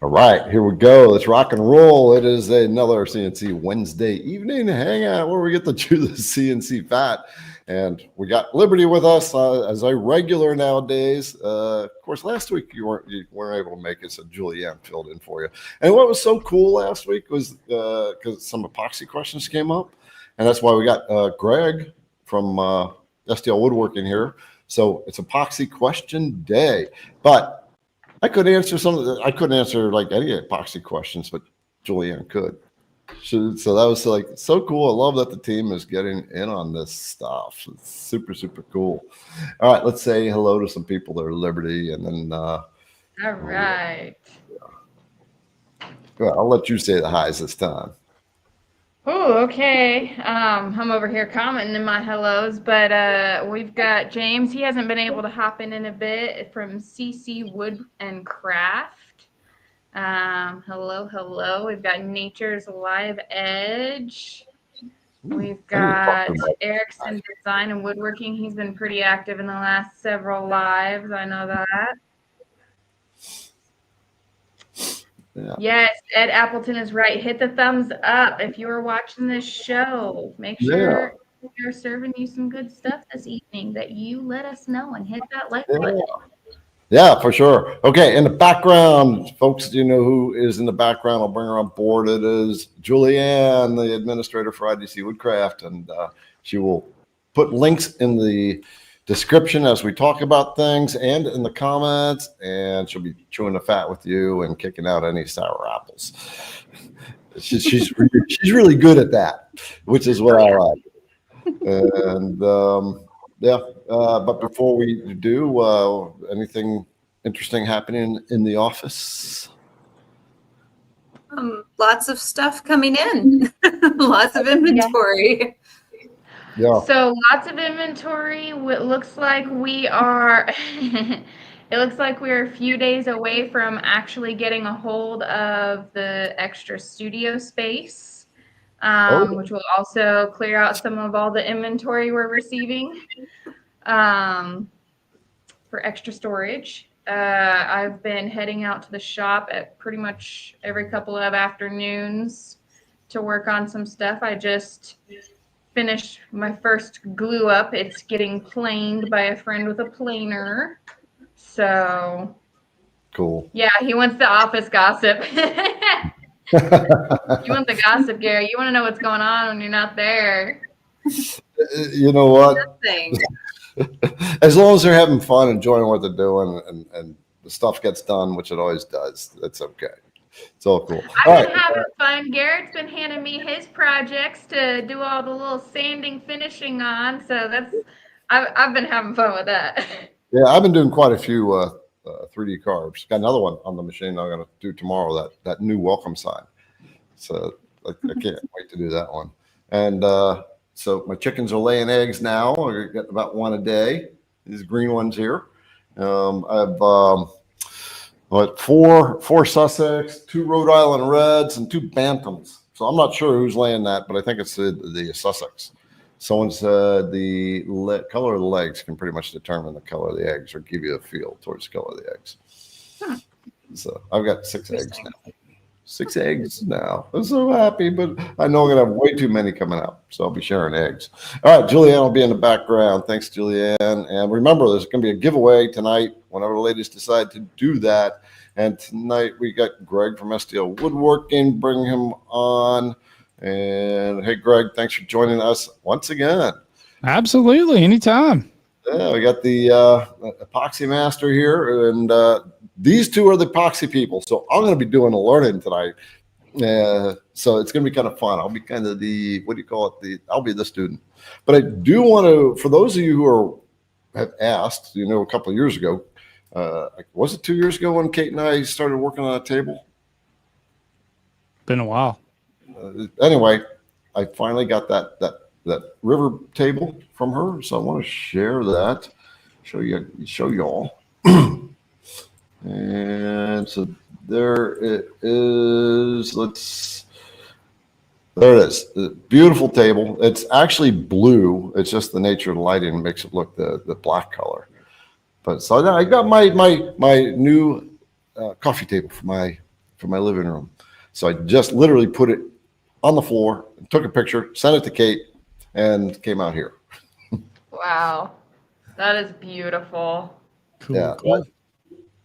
All right, here we go. Let's rock and roll. It is another CNC Wednesday evening hangout where we get to chew the CNC fat. And we got Liberty with us as a regular nowadays. Of course, last week you weren't able to make it, so Julianne filled in for you. And what was so cool last week was because some epoxy questions came up, and that's why we got Greg from STL Woodworking here. So it's epoxy question day, but I couldn't answer like any epoxy questions, but Julianne could. So that was like so cool. I love that the team is getting in on this stuff. It's super, super cool. All right, let's say hello to some people that are Liberty, and then all right. Well, I'll let you say the highs this time. Oh, okay. I'm over here commenting my hellos, but we've got James. He hasn't been able to hop in a bit from CNC Wood and Craft. Hello. We've got Nature's Live Edge. We've got Erickson Design and Woodworking. He's been pretty active in the last several lives. I know that. Yeah. Yes, Ed Appleton is right. Hit the thumbs up if you are watching this show. Make sure we're serving you some good stuff this evening that you let us know and hit that like button. Yeah, for sure. Okay, in the background, folks, do you know who is in the background? I'll bring her on board. It is Julianne, the administrator for IDC Woodcraft, and she will put links in the description as we talk about things and in the comments, and she'll be chewing the fat with you and kicking out any sour apples. She's really good at that, which is what I like. And but before we do, anything interesting happening in the office? Lots of stuff coming in. Lots of inventory. Yeah. So lots of inventory. It looks like we are it looks like we're a few days away from actually getting a hold of the extra studio space, which will also clear out some of all the inventory we're receiving for extra storage. I've been heading out to the shop at pretty much every couple of afternoons to work on some stuff. I just finished my first glue up. It's getting planed by a friend with a planer. So cool. Yeah, he wants the office gossip. You want the gossip, Gary. You want to know what's going on when you're not there. You know what? As long as they're having fun, enjoying what they're doing, and the stuff gets done, which it always does, that's okay. It's all cool. I've been having fun. Garrett's been handing me his projects to do all the little sanding, finishing on. So I've been having fun with that. Yeah, I've been doing quite a few 3D carves. Got another one on the machine I'm going to do tomorrow. That new welcome sign. So I can't wait to do that one. And so my chickens are laying eggs now. I get about one a day. These green ones here. I've four Sussex, 2 Rhode Island Reds, and 2 Bantams. So I'm not sure who's laying that, but I think it's the Sussex. Someone said the color of the legs can pretty much determine the color of the eggs or give you a feel towards the color of the eggs. Huh. So I've got 6 eggs now. 6 eggs now. I'm so happy, but I know I'm going to have way too many coming out, so I'll be sharing eggs. All right, Julianne will be in the background. Thanks, Julianne. And remember, there's going to be a giveaway tonight whenever the ladies decide to do that. And tonight we got Greg from STL Woodworking. Bring him on. And hey, Greg, thanks for joining us once again. Absolutely, anytime. Yeah, we got the epoxy master here, and these two are the epoxy people. So I'm going to be doing the learning tonight. So it's going to be kind of fun. I'll be kind of I'll be the student. But I do want to, for those of you who have asked, a couple of years ago, was it 2 years ago when Kate and I started working on a table? Been a while. Anyway, I finally got that river table from her, so I want to share that, show y'all. And so there it is. There it is. The beautiful table. It's actually blue. It's just the nature of the lighting makes it look the black color. But so I got my new coffee table for for my living room. So I just literally put it on the floor, took a picture, sent it to Kate, and came out here. Wow. That is beautiful. Cool. Yeah, Cool.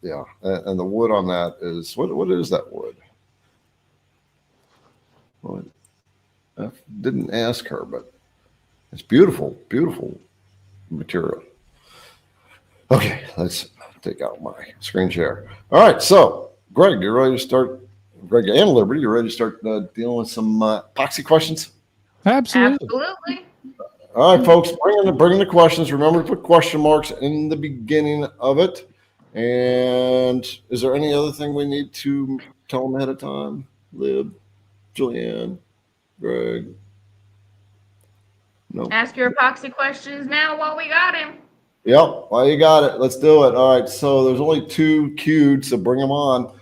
Yeah, and the wood on that is what is that wood? Well, I didn't ask her, but it's beautiful, beautiful material. Okay, let's take out my screen share. All right, so Greg, you ready to start? Greg and Liberty, you ready to start dealing with some epoxy questions? Absolutely. Absolutely. All right, folks, bring in the questions. Remember to put question marks in the beginning of it. And is there any other thing we need to tell them ahead of time? Lib, Julianne, Greg? No. Ask your epoxy questions now while we got him. Yep, well, you got it. Let's do it. All right, so there's only 2 queued, so bring them on.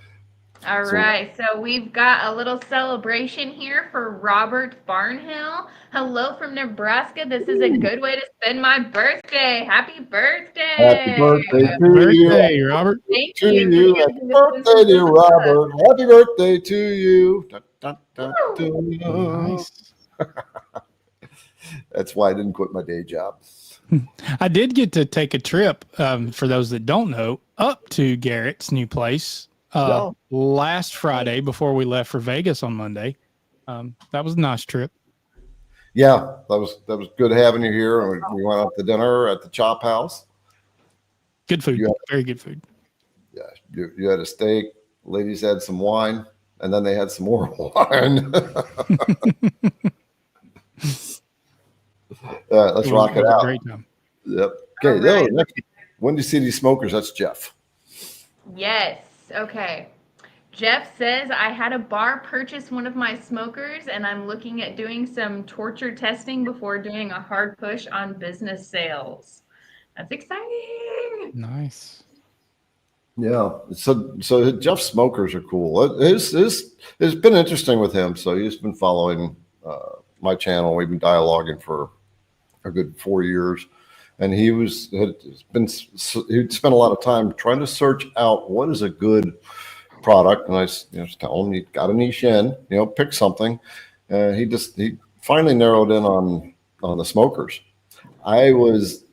All right, so we've got a little celebration here for Robert Barnhill. Hello from Nebraska. This is a good way to spend my birthday. Happy birthday. Happy birthday to Birthday, you. Robert. Thank To you. you. Happy birthday, dear Robert. Happy birthday to you. Da, da, da, da. Nice. That's why I didn't quit my day job. I did get to take a trip, for those that don't know, up to Garrett's new place last Friday before we left for Vegas on Monday. That was a nice trip. Yeah, that was good having you here. And we went out to dinner at the Chop House. Good food. Yeah. Very good food. Yeah, you had a steak. Ladies had some wine, and then they had some more wine. Let's rock it out. Great time. Yep. Okay. All right. Next, Windy City Smokers. That's Jeff. Yes. Okay. Jeff says, I had a bar purchase one of my smokers, and I'm looking at doing some torture testing before doing a hard push on business sales. That's exciting. Nice. Yeah. So Jeff's smokers are cool. It's been interesting with him. So he's been following my channel. We've been dialoguing for a good 4 years, and he'd spent a lot of time trying to search out what is a good product. And I just tell him, you got a niche in, pick something. He finally narrowed in on the smokers. I was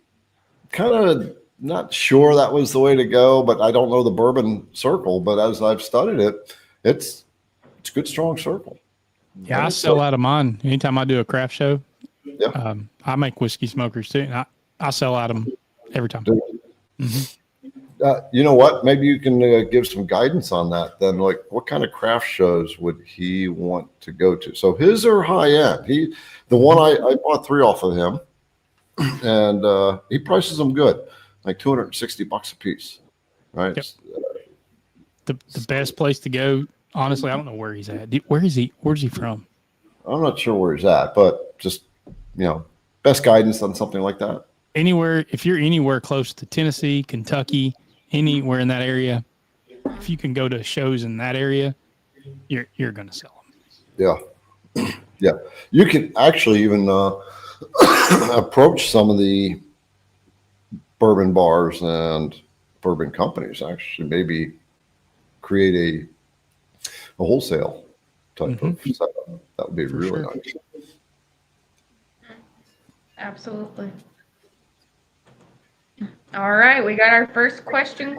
kind of not sure that was the way to go, but I don't know the bourbon circle. But as I've studied it, it's a good, strong circle. Yeah, I sell out of mine anytime I do a craft show. Yeah. I make whiskey smokers too, and I sell out of them every time. You know what? Maybe you can give some guidance on that. Then, like, what kind of craft shows would he want to go to? So his are high end. The one I bought 3 off of him, and he prices them good, like $260 a piece. Right. Yep. The best place to go. Honestly, I don't know where he's at. Where's he from? I'm not sure where he's at, but just, best guidance on something like that. Anywhere, if you're anywhere close to Tennessee, Kentucky, anywhere in that area, if you can go to shows in that area, you're going to sell them. Yeah. Yeah. You can actually even approach some of the bourbon bars and bourbon companies, actually maybe create a wholesale type of setup. That would be really nice. Absolutely. All right, we got our first question.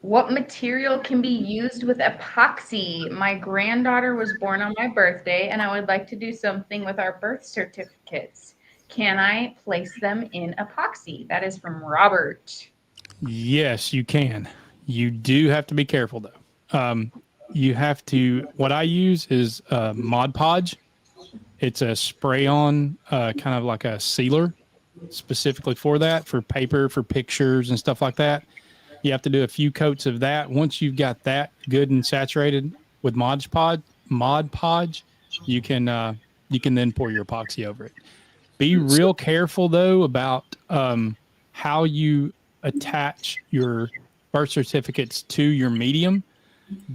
What material can be used with epoxy? My granddaughter was born on my birthday, and I would like to do something with our birth certificates. Can I place them in epoxy? That is from Robert. Yes, you can. You do have to be careful, though. You have to, what I use is Mod Podge. It's a spray-on, kind of like a sealer, specifically for that, for paper, for pictures and stuff like that. You have to do a few coats of that. Once you've got that good and saturated with Mod Podge, you can then pour your epoxy over it. Be real careful though about how you attach your birth certificates to your medium.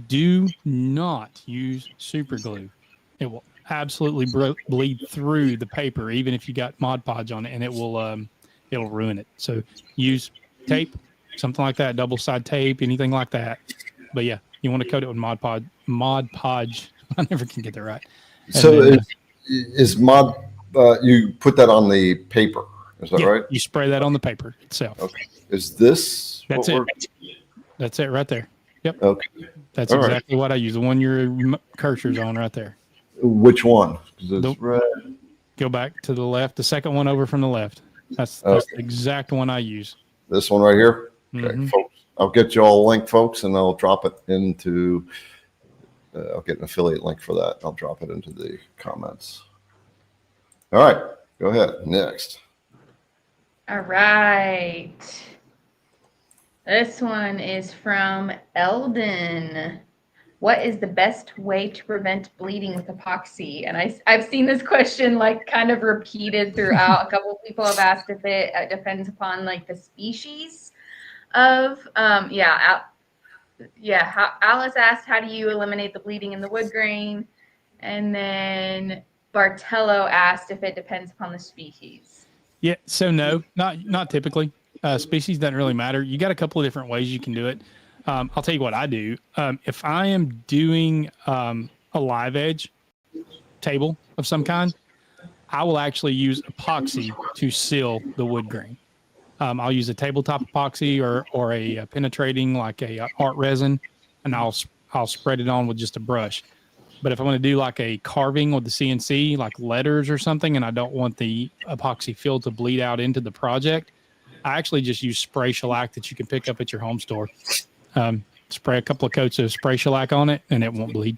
Do not use super glue. It will absolutely bleed through the paper, even if you got Mod Podge on it, and it'll ruin it. So use tape, something like that, double side tape, anything like that. But yeah, you want to coat it with Mod Podge. I never can get that right. And So then, is Mod, you put that on the paper, is that yeah, right? you spray that on the paper itself. Okay. Is this That's what it. That's it right there. Yep. Okay. That's All right. exactly what I use. The one your cursor's on right there. Which one? 'Cause it's The- red. Go back to the left. The second one over from the left. That's Okay. the exact one I use. This one right here? Okay, Mhm. folks. I'll get you all a link, folks, and I'll drop it into, I'll get an affiliate link for that. I'll drop it into the comments. All right, go ahead. Next. All right. This one is from Eldon. What is the best way to prevent bleeding with epoxy? And I've seen this question like kind of repeated throughout. A couple of people have asked if it depends upon like the species of, Alice asked, how do you eliminate the bleeding in the wood grain? And then Bartello asked if it depends upon the species. Yeah. So no, not typically. Species doesn't really matter. You got a couple of different ways you can do it. I'll tell you what I do. If I am doing a live edge table of some kind, I will actually use epoxy to seal the wood grain. I'll use a tabletop epoxy or a penetrating like a art resin, and I'll spread it on with just a brush. But if I want to do like a carving with the CNC, like letters or something, and I don't want the epoxy fill to bleed out into the project, I actually just use spray shellac that you can pick up at your home store. Spray a couple of coats of spray shellac on it, and it won't bleed.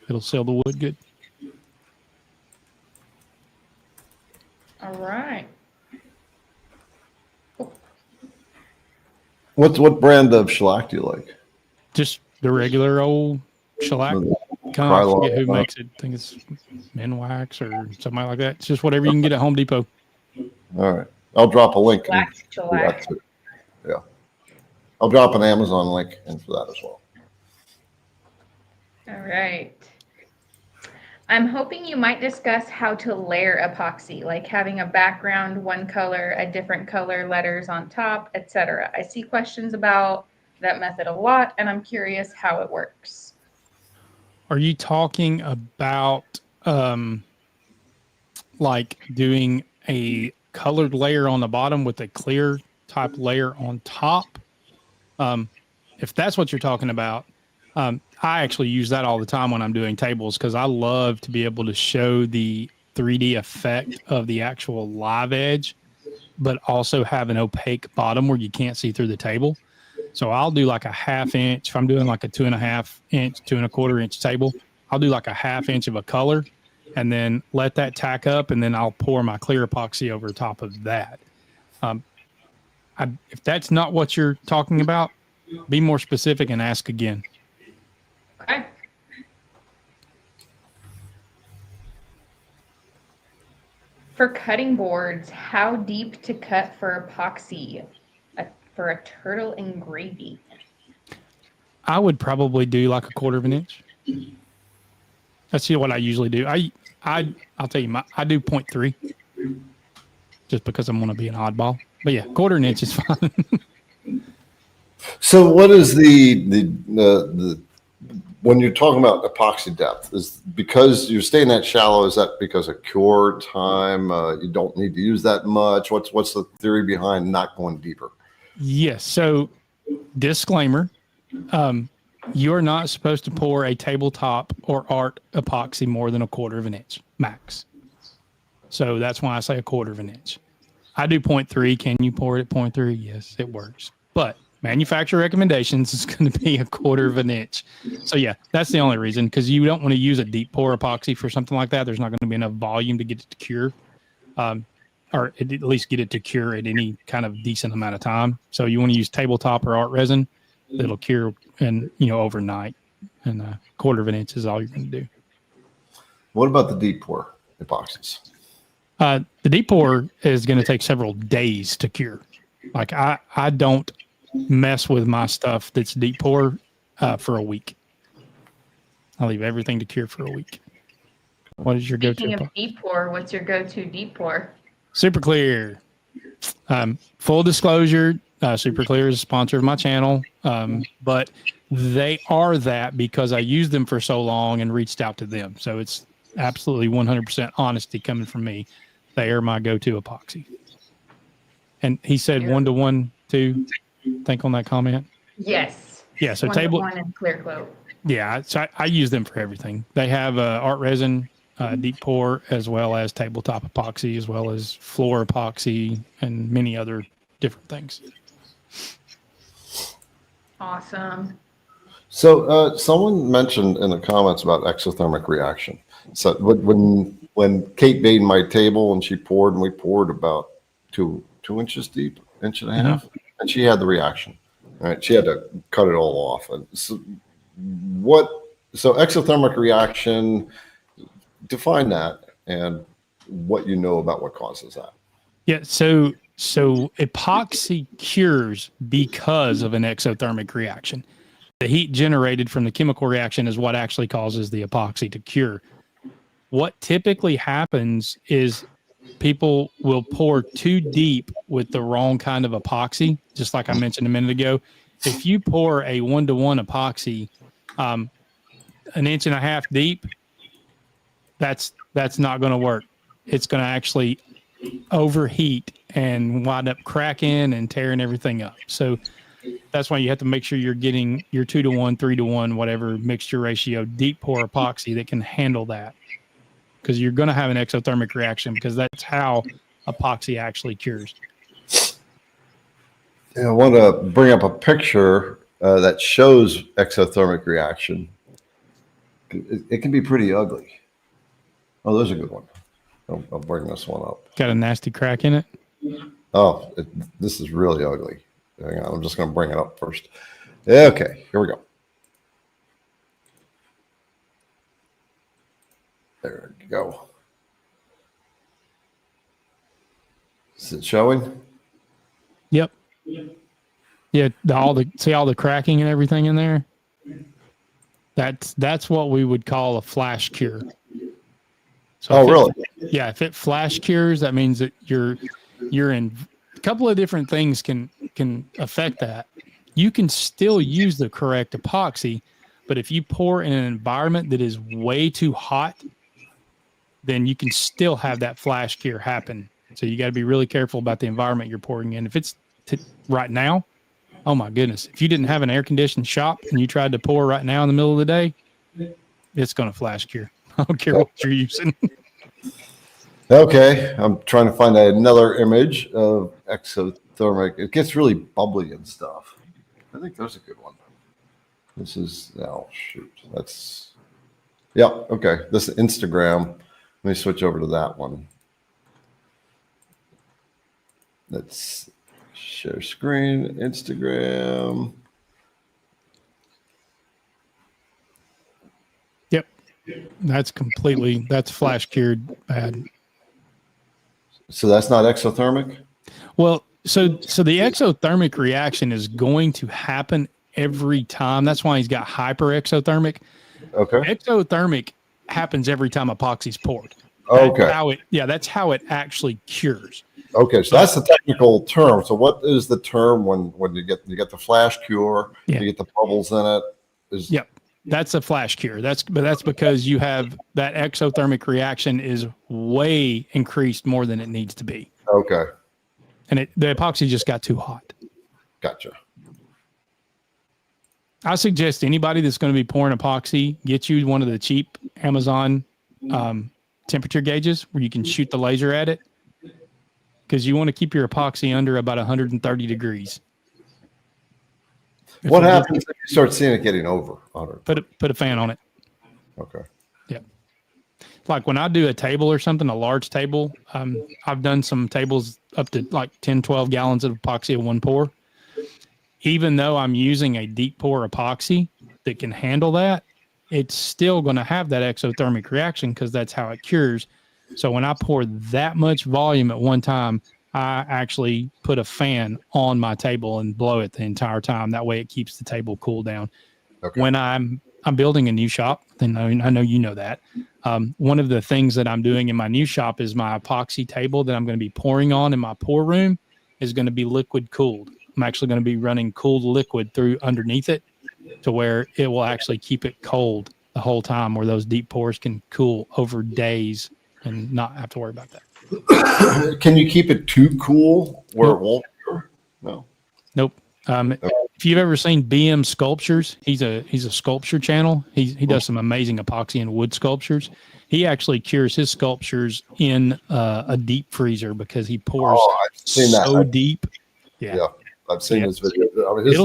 It'll seal the wood good. All right. What brand of shellac do you like? Just the regular old shellac. Kind of, I forget who makes it. I think it's Minwax or something like that. It's just whatever you can get at Home Depot. All right. I'll drop a link. Black in shellac. for that too. Yeah. I'll drop an Amazon link in for that as well. All right. I'm hoping you might discuss how to layer epoxy, like having a background, one color, a different color, letters on top, etc. I see questions about that method a lot, and I'm curious how it works. Are you talking about like doing a colored layer on the bottom with a clear type layer on top? If that's what you're talking about, I actually use that all the time when I'm doing tables because I love to be able to show the 3D effect of the actual live edge, but also have an opaque bottom where you can't see through the table. So I'll do like a 1/2 inch. If I'm doing like a 2.5 inch, 2 1/4 inch table, I'll do like a 1/2 inch of a color and then let that tack up. And then I'll pour my clear epoxy over top of that. If that's not what you're talking about, be more specific and ask again. Okay. For cutting boards, how deep to cut for epoxy for a turtle engraving? I would probably do like a 1/4 inch. That's what I usually do. I'll tell you, I do 0.3 just because I'm going to be an oddball. But yeah, 1/4 inch is fine. So what is the when you're talking about epoxy depth, is because you're staying that shallow, is that because of cure time? You don't need to use that much. What's the theory behind not going deeper? Yes. So disclaimer, you're not supposed to pour a tabletop or art epoxy more than a 1/4 inch max. So that's why I say a 1/4 inch. I do 0.3. Can you pour it at 0.3? Yes, it works. But manufacturer recommendations is going to be a 1/4 inch. So yeah, that's the only reason, because you don't want to use a deep pour epoxy for something like that. There's not going to be enough volume to get it to cure, or at least get it to cure at any kind of decent amount of time. So you want to use tabletop or art resin that'll cure in overnight, and 1/4 inch is all you're going to do. What about the deep pour epoxies? The deep pour is going to take several days to cure. Like I don't mess with my stuff that's deep pour for a week. I leave everything to cure for a week. What is your go-to? Speaking of deep pour, what's your go-to deep pour? Super Clear. Full disclosure, Super Clear is a sponsor of my channel, but they are that because I used them for so long and reached out to them. So it's absolutely 100% honesty coming from me. They are my go-to epoxy. And he said 1-to-1 too. Think on that comment. Yes. Yeah. So 1-to-1 and clear coat. Yeah. So I use them for everything. They have art resin, deep pour, as well as tabletop epoxy, as well as floor epoxy, and many other different things. Awesome. So someone mentioned in the comments about exothermic reaction. So when Kate made my table and she poured, and we poured about two inches deep, inch and a half, and she had the reaction. Right, she had to cut it all off. And so exothermic reaction, define that and what you know about what causes that. Yeah. So epoxy cures because of an exothermic reaction. The heat generated from the chemical reaction is what actually causes the epoxy to cure. What typically happens is people will pour too deep with the wrong kind of epoxy, just like I mentioned a minute ago. If you pour a 1-to-1 epoxy, 1.5 inches deep, that's not going to work. It's going to actually overheat and wind up cracking and tearing everything up. So that's why you have to make sure you're getting your 2-to-1, 3-to-1, whatever mixture ratio, deep pour epoxy that can handle that. Because you're going to have an exothermic reaction, because that's how epoxy actually cures. Yeah, I want to bring up a picture that shows exothermic reaction. It can be pretty ugly. Oh, there's a good one. I'll bring this one up. Got a nasty crack in it? Oh, this is really ugly. Hang on, I'm just going to bring it up first. Okay, here we go. There we go. Is it showing? Yep. Yeah, see all the cracking and everything in there? That's what we would call a flash cure. So really? Yeah, if it flash cures, that means that you're in a couple of different things can affect that. You can still use the correct epoxy, but if you pour in an environment that is way too hot, then you can still have that flash cure happen. So you got to be really careful about the environment you're pouring in. If it's right now, oh my goodness, if you didn't have an air conditioned shop and you tried to pour right now in the middle of the day, it's going to flash cure. I don't care what you're using. Okay, I'm trying to find another image of exothermic. It gets really bubbly and stuff. I think there's a good one. This is, oh shoot, that's, yeah, okay. This is Instagram. Let me switch over to that one. Let's share screen, Instagram. Yep. That's flash cured bad. So that's not exothermic? Well, so the exothermic reaction is going to happen every time. That's why he's got hyper exothermic. Okay. Exothermic happens every time epoxy's poured. Okay. That's how it actually cures. Okay, so that's the technical term. So what is the term when you get the flash cure, you get the bubbles in it? Yep. That's a flash cure. That's because you have that exothermic reaction is way increased more than it needs to be. Okay. And the epoxy just got too hot. Gotcha. I suggest anybody that's going to be pouring epoxy, get you one of the cheap Amazon temperature gauges where you can shoot the laser at it, because you want to keep your epoxy under about 130 degrees. What happens if you start seeing it getting over 100? Put a fan on it. Okay. Yeah. Like when I do a table or something, a large table, I've done some tables up to like 10, 12 gallons of epoxy at one pour. Even though I'm using a deep pour epoxy that can handle that, it's still going to have that exothermic reaction because that's how it cures. So when I pour that much volume at one time, I actually put a fan on my table and blow it the entire time. That way it keeps the table cool down. Okay. When I'm building a new shop, then I know you know that. One of the things that I'm doing in my new shop is my epoxy table that I'm going to be pouring on in my pour room is going to be liquid cooled. I'm actually going to be running cooled liquid through underneath it to where it will actually keep it cold the whole time, where those deep pores can cool over days and not have to worry about that. Can you keep it too cool where Nope. it won't cure? No. Nope. If you've ever seen BM Sculptures, he's a sculpture channel. He does some amazing epoxy and wood sculptures. He actually cures his sculptures in a deep freezer because he pours I've seen that. so deep. Yeah. I've seen Yeah. this video. I mean, his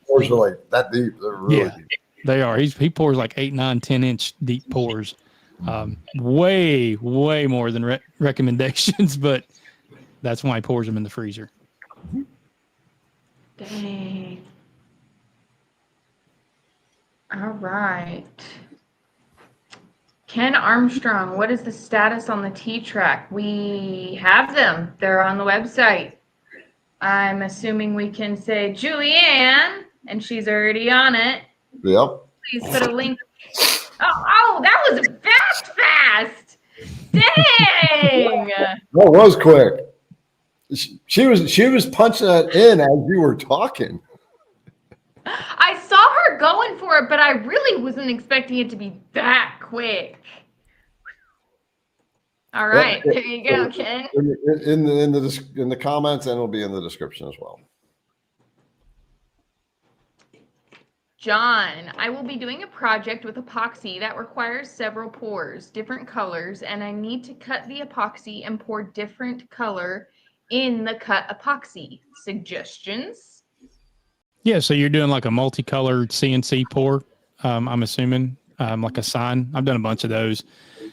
pores are like that deep. They're really deep. They are. He pours like 8, 9, 10-inch deep pours. Way more than recommendations, but that's why he pours them in the freezer. Dang. All right. Ken Armstrong, what is the status on the T-Track? We have them. They're on the website. I'm assuming we can say Julianne, and she's already on it. Yep. Please put a link. Oh, that was fast. Dang. That was quick. She was punching that in as you were talking. I saw her going for it, but I really wasn't expecting it to be that quick. All right, there you go, Ken. In the comments, and it'll be in the description as well. John, I will be doing a project with epoxy that requires several pours, different colors, and I need to cut the epoxy and pour different color in the cut epoxy. Suggestions? Yeah, so you're doing like a multicolored CNC pour, I'm assuming, like a sign. I've done a bunch of those.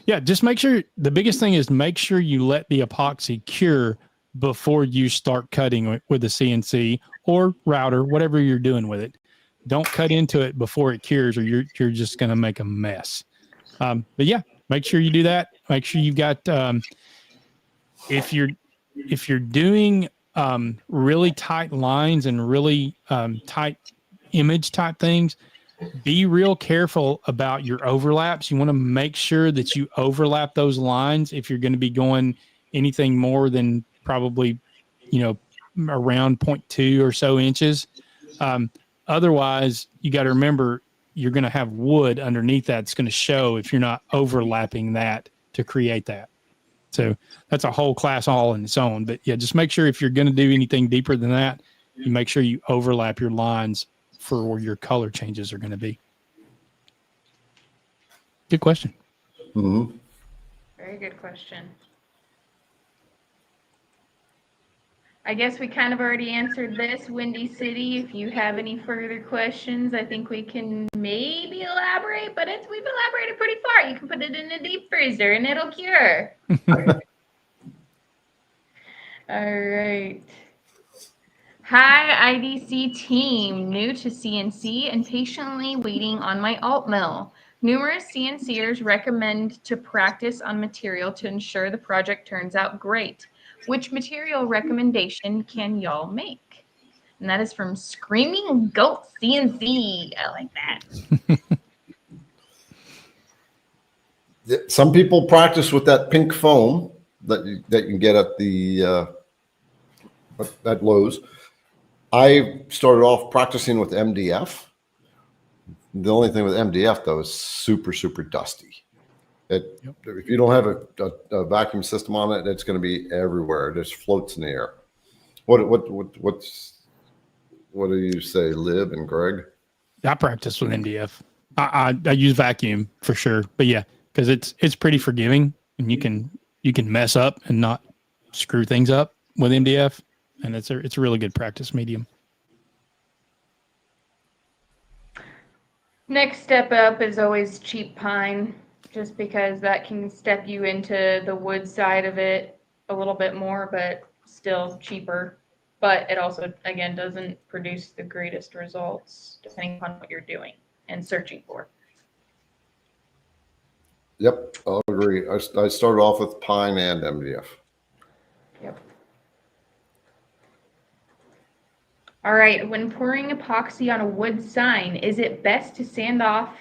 Yeah, just make sure, the biggest thing is make sure you let the epoxy cure before you start cutting with the CNC or router, whatever you're doing with it. Don't cut into it before it cures, or you're just going to make a mess. But yeah, make sure you do that. Make sure you've got, if you're doing really tight lines and really tight image type things, be real careful about your overlaps. You want to make sure that you overlap those lines if you're going to be going anything more than probably, around 0.2 or so inches. Otherwise, you got to remember you're going to have wood underneath that. It's going to show if you're not overlapping that to create that. So that's a whole class all in its own. But yeah, just make sure if you're going to do anything deeper than that, you make sure you overlap your lines for where your color changes are going to be. Good question. Mm-hmm. Very good question. I guess we kind of already answered this. Windy City, if you have any further questions, I think we can maybe elaborate, but we've elaborated pretty far. You can put it in a deep freezer and it'll cure. All right. Hi, IDC team. New to CNC and patiently waiting on my alt mill. Numerous CNCers recommend to practice on material to ensure the project turns out great. Which material recommendation can y'all make? And that is from Screaming Goat CNC. I like that. Some people practice with that pink foam that you can get at the at Lowe's. I started off practicing with MDF. The only thing with MDF though is super dusty. If you don't have a vacuum system on it, it's going to be everywhere. It just floats in the air. What do you say, Lib and Greg? I practice with MDF. I use vacuum for sure, but yeah, because it's pretty forgiving, and you can mess up and not screw things up with MDF, and it's a really good practice medium. Next step up is always cheap pine, just because that can step you into the wood side of it a little bit more, but still cheaper. But it also, again, doesn't produce the greatest results depending on what you're doing and searching for. Yep, I'll agree. I started off with pine and MDF. Yep. All right, when pouring epoxy on a wood sign, is it best to sand off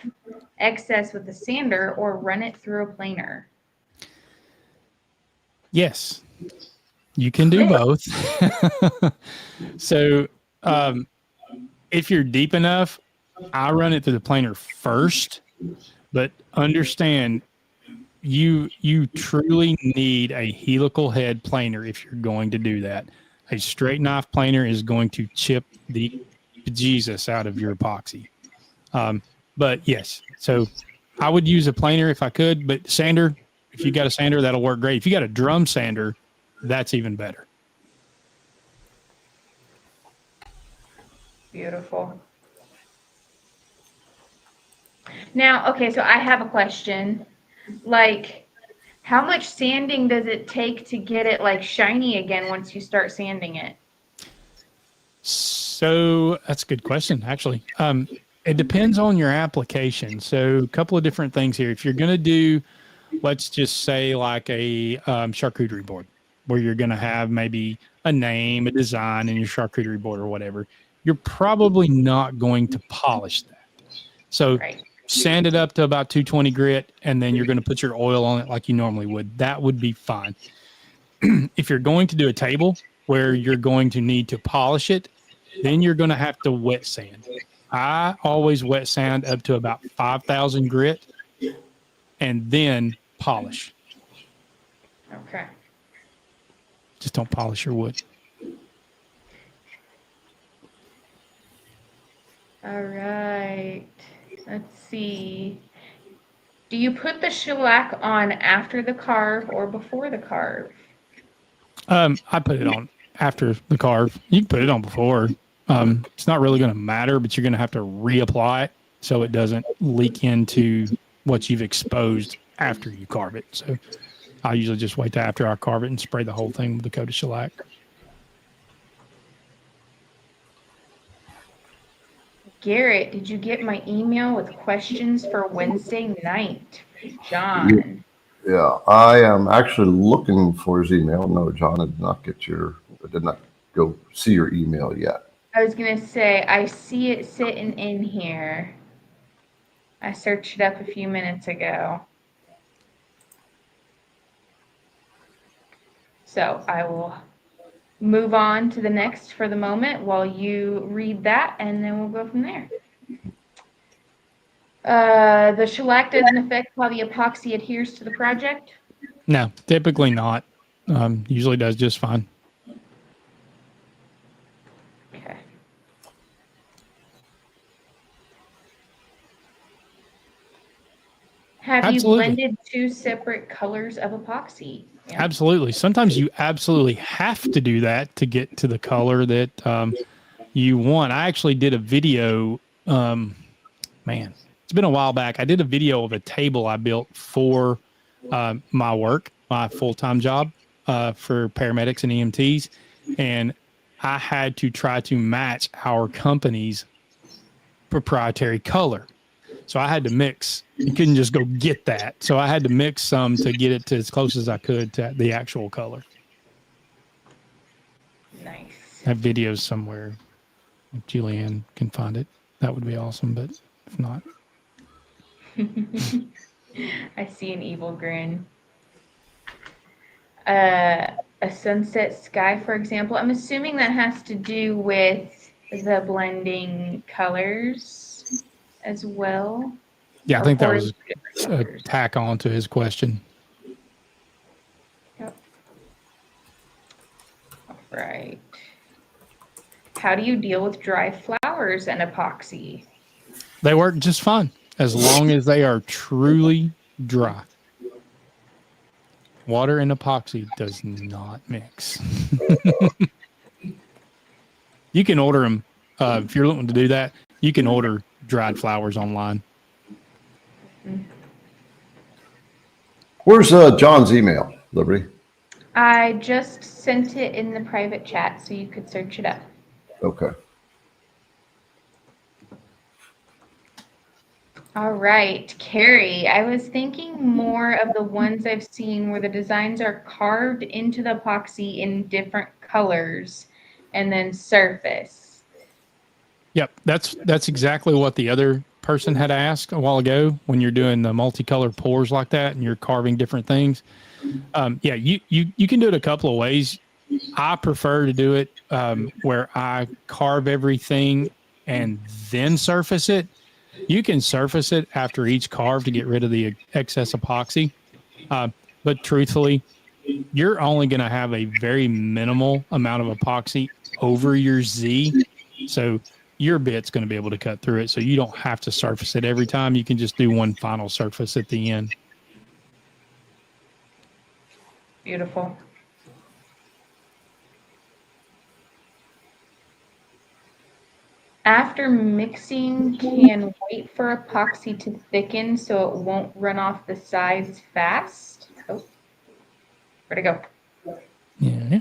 excess with a sander or run it through a planer? Yes, you can do both. So If you're deep enough, I run it through the planer first, but understand you truly need a helical head planer if you're going to do that. A straight knife planer is going to chip the Jesus out of your epoxy. But yes, so I would use a planer if I could, but sander, if you got a sander, that'll work great. If you got a drum sander, that's even better. Beautiful. Now, okay, so I have a question. Like, how much sanding does it take to get it like shiny again once you start sanding it? So that's a good question, actually. It depends on your application. So a couple of different things here. If you're going to do, let's just say like a charcuterie board, where you're going to have maybe a name, a design in your charcuterie board or whatever, you're probably not going to polish that. So sand it up to about 220 grit, and then you're going to put your oil on it like you normally would. That would be fine. If you're going to do a table where you're going to need to polish it, then you're going to have to wet sand. I always wet sand up to about 5,000 grit and then polish. Okay. Just don't polish your wood. All right. Let's see. Do you put the shellac on after the carve or before the carve? I put it on after the carve. You can put it on before. It's not really going to matter, but you're going to have to reapply it so it doesn't leak into what you've exposed after you carve it. So I usually just wait till after I carve it and spray the whole thing with a coat of shellac. Garrett, did you get my email with questions for Wednesday night? John. Yeah, I am actually looking for his email. No, John, I did not go see your email yet. I was going to say, I see it sitting in here. I searched it up a few minutes ago. So I will move on to the next for the moment while you read that, and then we'll go from there. The shellac doesn't affect how the epoxy adheres to the project? No, typically not. Usually does just fine. Okay. Have Absolutely. you blended two separate colors of epoxy? Yeah. Absolutely. Sometimes you absolutely have to do that to get to the color that you want. I actually did a video, man, it's been a while back. I did a video of a table I built for my work, my full-time job for paramedics and EMTs. And I had to try to match our company's proprietary color. So I had to mix. You couldn't just go get that. So I had to mix some to get it to as close as I could to the actual color. Nice. That video's somewhere. If Julianne can find it, that would be awesome. But if not, I see an evil grin. A sunset sky, for example. I'm assuming that has to do with the blending colors as well. yeah, I think that was a tack on to his question. Yep. All right. How do you deal with dry flowers and epoxy? They work just fine as long as they are truly dry. Water and epoxy does not mix. You can order them. If you're looking to do that, you can order dried flowers online. Where's John's email, Liberty? I just sent it in the private chat so you could search it up. Okay. All right, Carrie, I was thinking more of the ones I've seen where the designs are carved into the epoxy in different colors and then surface. Yep, that's exactly what the other person had asked a while ago when you're doing the multicolored pours like that and you're carving different things. Yeah, you can do it a couple of ways. I prefer to do it where I carve everything and then surface it. You can surface it after each carve to get rid of the excess epoxy. But truthfully, you're only going to have a very minimal amount of epoxy over your Z. So your bit's going to be able to cut through it. So you don't have to surface it every time. You can just do one final surface at the end. Beautiful. After mixing, can wait for epoxy to thicken so it won't run off the sides fast. Oh, where'd it go? Yeah.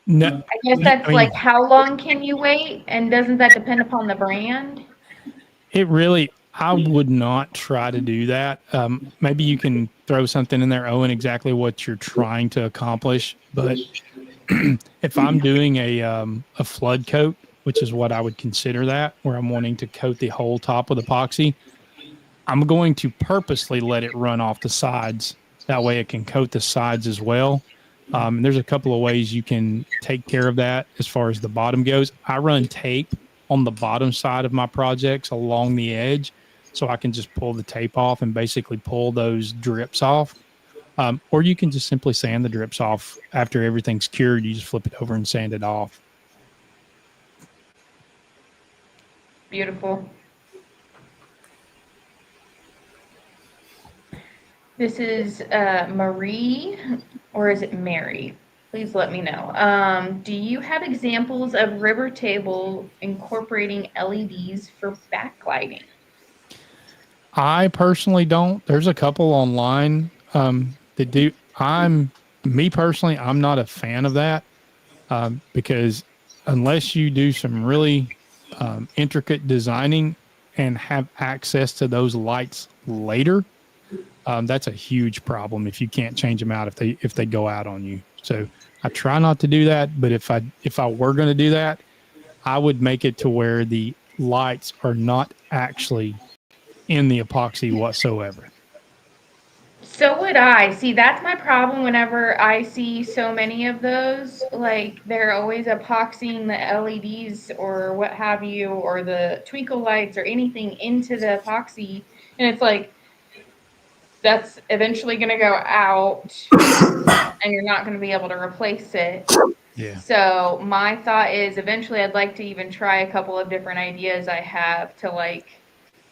No, I guess that's like how long can you wait? And doesn't that depend upon the brand? it really, I would not try to do that. Maybe you can throw something in there, Owen, exactly what you're trying to accomplish. But if I'm doing a flood coat, which is what I would consider that, where I'm wanting to coat the whole top with epoxy, I'm going to purposely let it run off the sides. That way it can coat the sides as well. And there's a couple of ways you can take care of that as far as the bottom goes. I run tape on the bottom side of my projects along the edge, so I can just pull the tape off and basically pull those drips off. Or you can just simply sand the drips off after everything's cured. You just flip it over and sand it off. Beautiful. This is Marie, or is it Mary? Please let me know. Do you have examples of river table incorporating LEDs for backlighting? I personally don't. There's a couple online that do. Me personally, I'm not a fan of that because unless you do some really intricate designing and have access to those lights later, that's a huge problem if you can't change them out if they go out on you. So I try not to do that, but if I were going to do that, I would make it to where the lights are not actually in the epoxy whatsoever. So would I. See, that's my problem whenever I see so many of those. Like, they're always epoxying the LEDs or what have you, or the twinkle lights or anything into the epoxy. And it's like, that's eventually going to go out and you're not going to be able to replace it. Yeah. So my thought is eventually I'd like to even try a couple of different ideas I have to like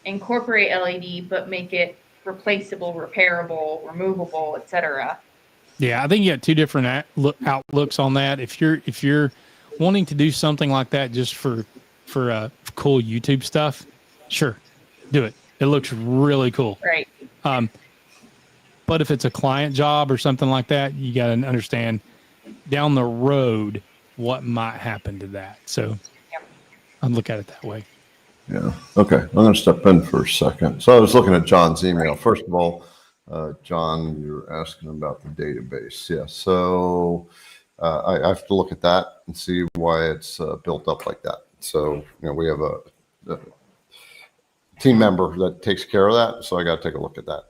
incorporate LED, but make it replaceable, repairable, removable, etc. Yeah, I think you got two different outlooks on that. If you're wanting to do something like that just for cool YouTube stuff, sure, do it. It looks really cool. Right. But if it's a client job or something like that, you got to understand down the road what might happen to that. So I'd look at it that way. Yeah. Okay. I'm going to step in for a second. So I was looking at John's email. First of all, John, you're asking about the database. Yeah. So I have to look at that and see why it's built up like that. So, we have a team member that takes care of that. So I got to take a look at that.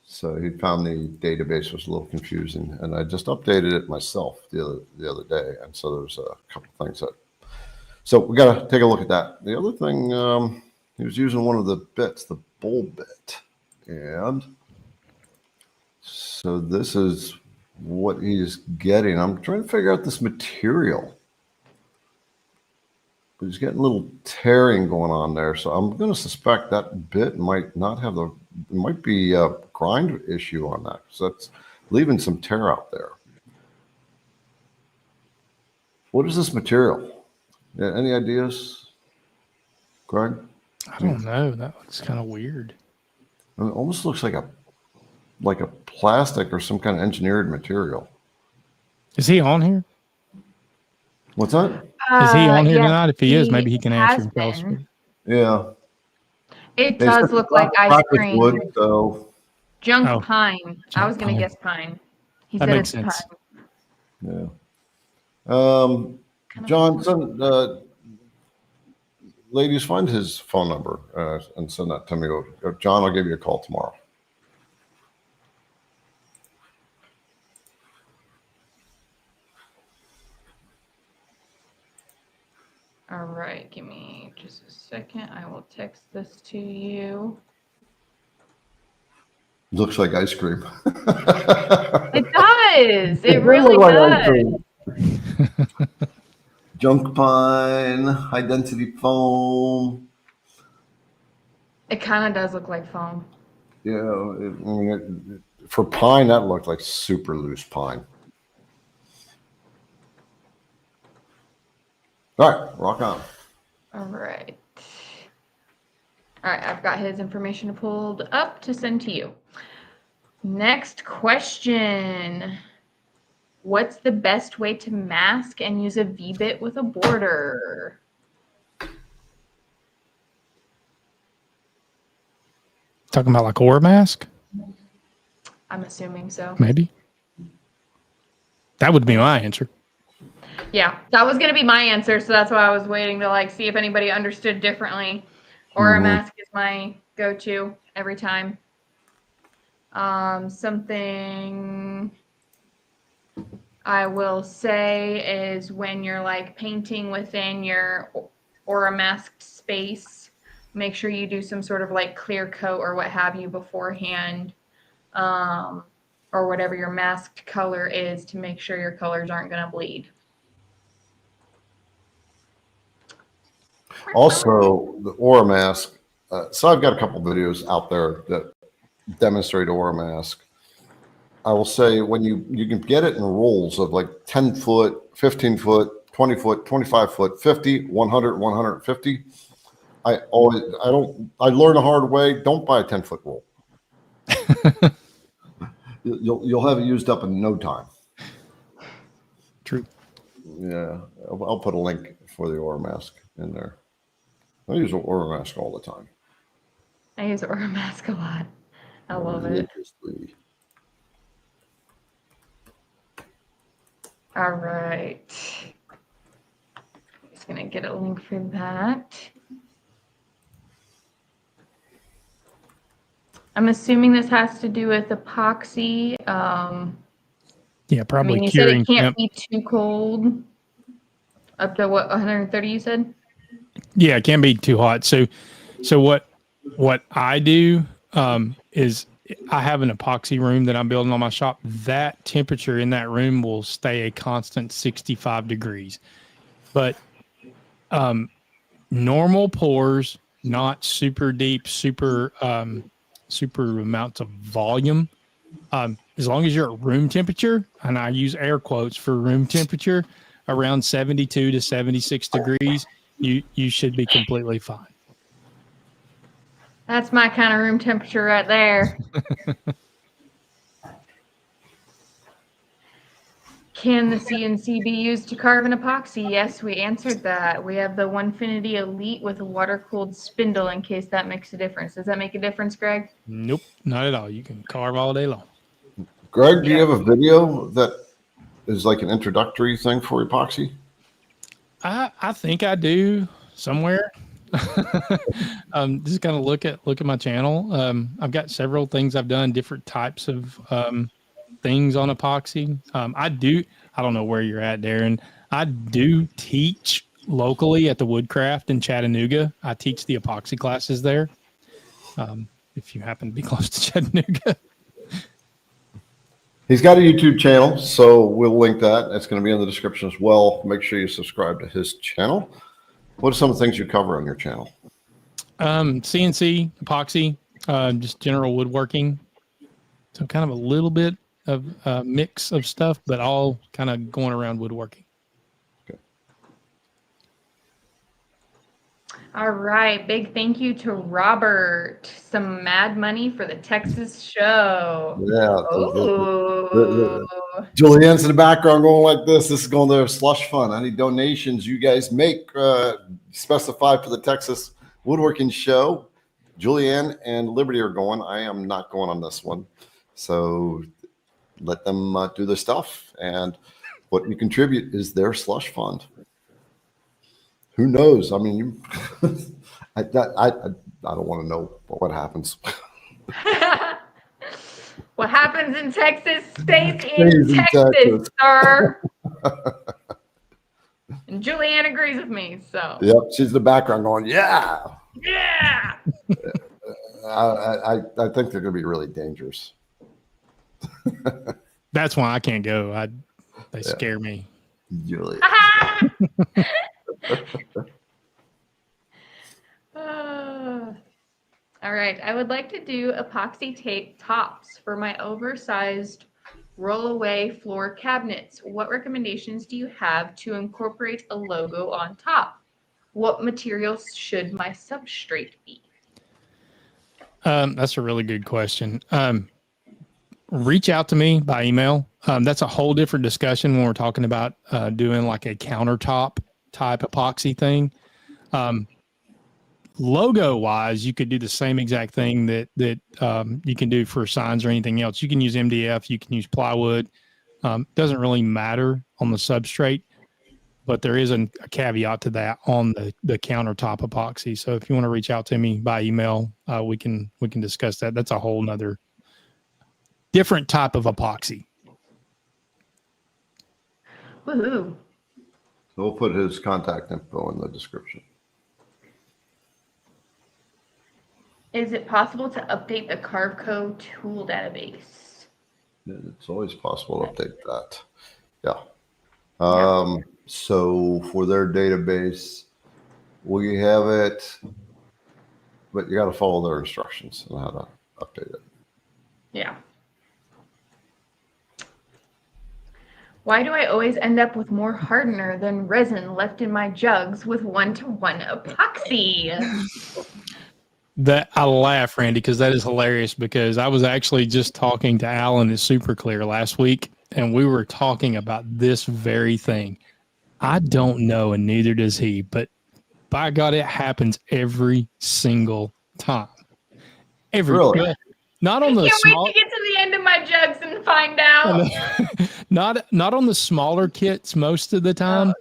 So he found the database was a little confusing, and I just updated it myself the other day. And so there's a couple things that. So we got to take a look at that. The other thing, he was using one of the bits, the bowl bit, and so this is what he's getting. I'm trying to figure out this material. But he's getting a little tearing going on there, so I'm going to suspect that bit might not have it might be a grind issue on that, so that's leaving some tear out there. What is this material? Yeah, any ideas, Greg? I don't know. That looks kind of weird. It almost looks like a plastic or some kind of engineered material. Is he on here? What's that? Is he on here yes, tonight? If he is, maybe he can answer and tell us. been. Yeah. It does look like ice cream. Wood, so Junk pine. I was going to pine. guess pine. He That said makes it's sense. pine. yeah. John, ladies, find his phone number and send that to me. John, I'll give you a call tomorrow. All right, give me just a second. I will text this to you. Looks like ice cream. It does. It does really look like ice does. cream. Junk pine, high density foam. It kind of does look like foam. Yeah, for pine, that looked like super loose pine. All right, rock on. All right. All right, I've got his information pulled up to send to you. Next question. What's the best way to mask and use a V-bit with a border? Talking about like ore mask? I'm assuming so. Maybe. That would be my answer. Yeah, that was going to be my answer, so that's why I was waiting to like see if anybody understood differently. Or a mask is my go-to every time. Something I will say is when you're like painting within your aura masked space, make sure you do some sort of like clear coat or what have you beforehand, or whatever your masked color is, to make sure your colors aren't going to bleed. Also, the aura mask. So I've got a couple videos out there that demonstrate aura mask. I will say when you can get it in rolls of like 10 foot, 15 foot, 20 foot, 25 foot, 50, 100, 150. I learned the hard way. Don't buy a 10-foot roll. You'll have it used up in no time. True. Yeah, I'll put a link for the aura mask in there. I use an aura mask all the time. I use aura mask a lot. I love it. All right. Just gonna get a link for that. I'm assuming this has to do with epoxy. Yeah, probably. I mean, you said it can't be too cold. Up to what, 130 you said? Yeah, it can't be too hot. So what I do is I have an epoxy room that I'm building on my shop. That temperature in that room will stay a constant 65 degrees. But normal pours, not super deep, super amounts of volume. As long as you're at room temperature, and I use air quotes for room temperature, around 72 to 76 degrees, you should be completely fine. That's my kind of room temperature right there. Can the CNC be used to carve an epoxy? Yes, we answered that. We have the Onefinity Elite with a water-cooled spindle in case that makes a difference. Does that make a difference, Greg? Nope, not at all. You can carve all day long. Greg, do you have a video that is like an introductory thing for epoxy? I think I do somewhere. Just kind of look at my channel. I've got several things I've done, different types of things on epoxy. I don't know where you're at, Darren. I do teach locally at the Woodcraft in Chattanooga. I teach the epoxy classes there. If you happen to be close to Chattanooga. He's got a YouTube channel, so we'll link that. It's going to be in the description as well. Make sure you subscribe to his channel. What are some of the things you cover on your channel? CNC, epoxy, just general woodworking. So kind of a little bit of a mix of stuff, but all kind of going around woodworking. Okay. All right. Big thank you to Robert. Some mad money for the Texas show. Yeah. Oh. Julianne's in the background going like this. This is going to slush fund. Any donations you guys make specify for the Texas Woodworking Show. Julianne and Liberty are going. I am not going on this one. So let them do their stuff. And what you contribute is their slush fund. who knows? I mean, you, I don't want to know what happens. What happens in Texas stays Stays in in Texas, Texas. sir. And Julianne agrees with me, so. Yep, she's in the background going, yeah. Yeah. I think they're going to be really dangerous. That's why I can't go. They scare me. Really. All right, I would like to do epoxy tape tops for my oversized roll-away floor cabinets. What recommendations do you have to incorporate a logo on top? What materials should my substrate be? That's a really good question. Reach out to me by email. That's a whole different discussion when we're talking about doing like a countertop type epoxy thing. Logo wise, you could do the same exact thing that you can do for signs or anything else. You can use MDF, you can use plywood. Doesn't really matter on the substrate, but there is a caveat to that on the countertop epoxy. So if you want to reach out to me by email, we can discuss that. That's a whole nother different type of epoxy. Woohoo. So we'll put his contact info in the description. Is it possible to update the Carveco tool database? It's always possible to update that. Yeah. So for their database, we have it, but you got to follow their instructions on how to update it. Yeah. Why do I always end up with more hardener than resin left in my jugs with 1-to-1 epoxy? That I laugh, Randy, because that is hilarious. Because I was actually just talking to Alan at Super Clear last week, and we were talking about this very thing. I don't know, and neither does he, but by God, it happens every single time. Really? Not on the Can't small. wait to get to the end of my jugs and find out. Not on the smaller kits most of the time.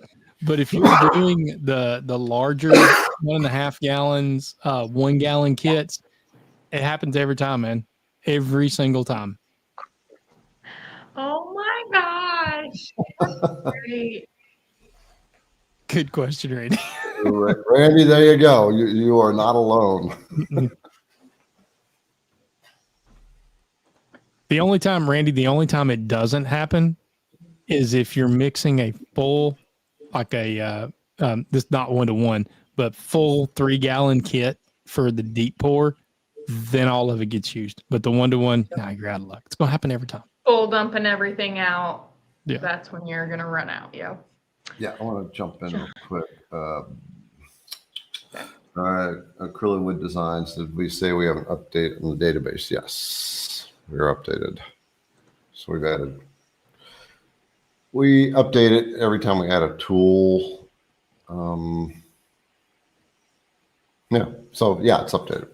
But if you're doing the larger 1.5 gallons, 1 gallon kits, it happens every time, man. Every single time. Oh my gosh. That's great. Good question, Randy. Randy, there you go. You are not alone. The only time it doesn't happen is if you're mixing a full, like this not 1-to-1, but full 3-gallon kit for the deep pour, then all of it gets used. But the 1-to-1, you're out of luck. It's gonna happen every time. Full dumping everything out. Yeah. That's when you're gonna run out, yo. Yeah, I want to jump in real quick. All right, acrylic wood designs. Did we say we have an update on the database? Yes, we're updated. So we update it every time we add a tool. Yeah, so yeah, it's updated.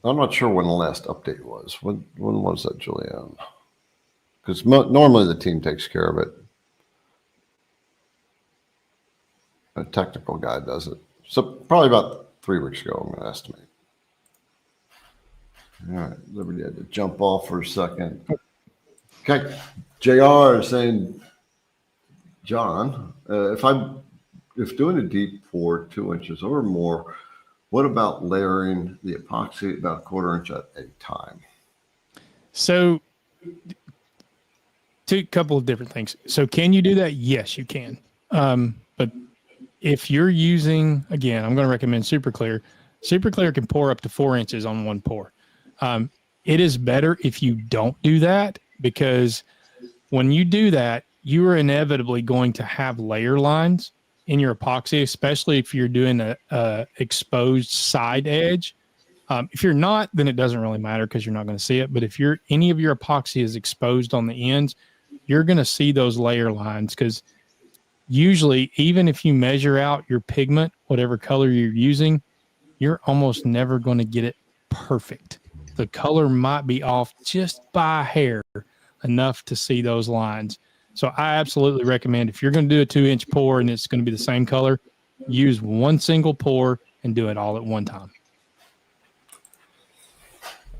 I'm not sure when the last update was. When was that, Julianne? Because normally the team takes care of it. A technical guy does it. So probably about 3 weeks ago, I'm going to estimate. All right, Liberty had to jump off for a second. Okay, JR is saying, John, if doing a deep pour 2 inches or more, what about layering the epoxy about 1/4 inch at a time? So, couple of different things. So, can you do that? Yes, you can. But if you're using, again, I'm going to recommend Super Clear. Super Clear can pour up to 4 inches on one pour. It is better if you don't do that, because when you do that, you are inevitably going to have layer lines in your epoxy, especially if you're doing a exposed side edge. If you're not, then it doesn't really matter because you're not going to see it. But if any of your epoxy is exposed on the ends, you're going to see those layer lines, because usually, even if you measure out your pigment, whatever color you're using, you're almost never going to get it perfect. The color might be off just by a hair, enough to see those lines. So I absolutely recommend if you're going to do a 2-inch pour and it's going to be the same color, use one single pour and do it all at one time.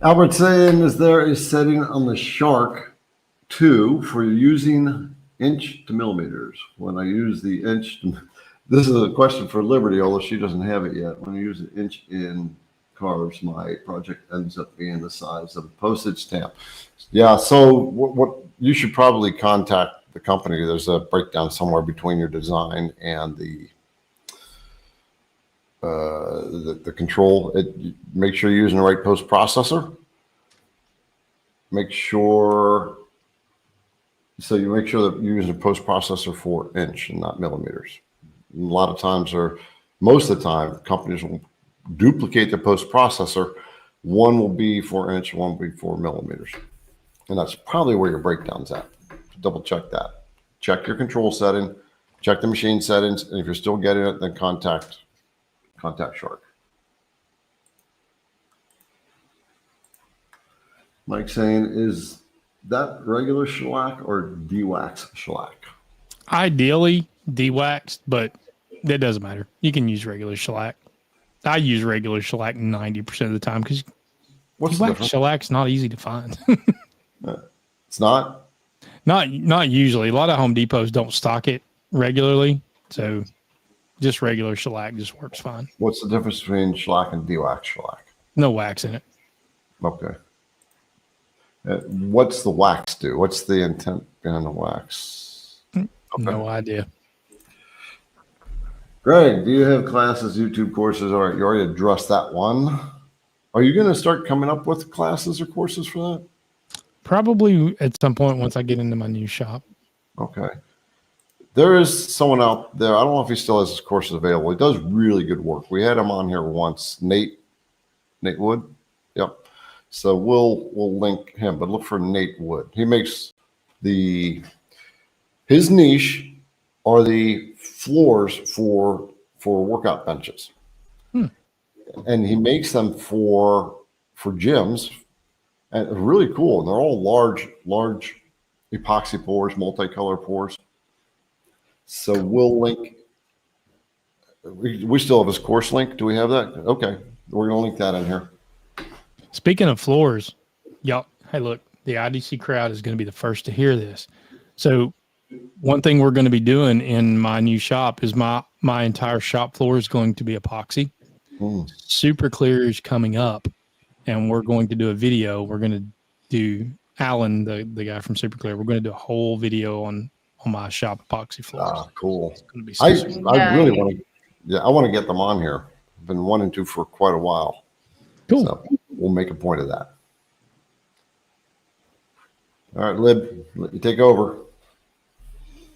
Albert saying, is there a setting on the Shark 2 for using inch to millimeters? When I use the inch, this is a question for Liberty, although she doesn't have it yet. When I use an inch in carves, my project ends up being the size of a postage stamp. Yeah, so what you should probably contact the company. There's a breakdown somewhere between your design and the control. Make sure you're using the right post processor. Make sure that you're using a post processor for inch and not millimeters. A lot of times, or most of the time, companies will duplicate the post processor. One will be for inch, one will be for millimeters, and that's probably where your breakdown's at. Double check that. Check your control setting, check the machine settings, and if you're still getting it, then contact Shark. Mike saying, is that regular shellac or de-wax shellac? Ideally de-waxed, but that doesn't matter. You can use regular shellac. I use regular shellac 90% of the time because de-waxed shellac's not easy to find. It's not? Not usually. A lot of Home Depots don't stock it regularly, so just regular shellac just works fine. What's the difference between shellac and de-wax shellac? No wax in it. Okay. What's the wax do? What's the intent behind the wax? Okay. No idea. Greg, do you have classes, YouTube courses? All right, you already addressed that one. Are you going to start coming up with classes or courses for that? Probably at some point once I get into my new shop. Okay. There is someone out there. I don't know if he still has his courses available. He does really good work. We had him on here once. Nate Wood. Yep. So we'll link him, but look for Nate Wood. He makes his niche are the floors for workout benches. And he makes them for gyms, and really cool. And they're all large epoxy pours, multicolor pours. So we'll link. We still have his course link. Do we have that? Okay, we're gonna link that in here. Speaking of floors, y'all, hey, look, the IDC crowd is going to be the first to hear this. So one thing we're going to be doing in my new shop is my entire shop floor is going to be epoxy. Super Clear is coming up, and we're going to do a video. We're going to do Alan, the guy from Super Clear. We're going to do a whole video on my shop epoxy floors. Ah, cool. It's going to be I really want to. Yeah, I want to get them on here. I've been wanting to for quite a while. Cool. So we'll make a point of that. All right, Lib, let you take over.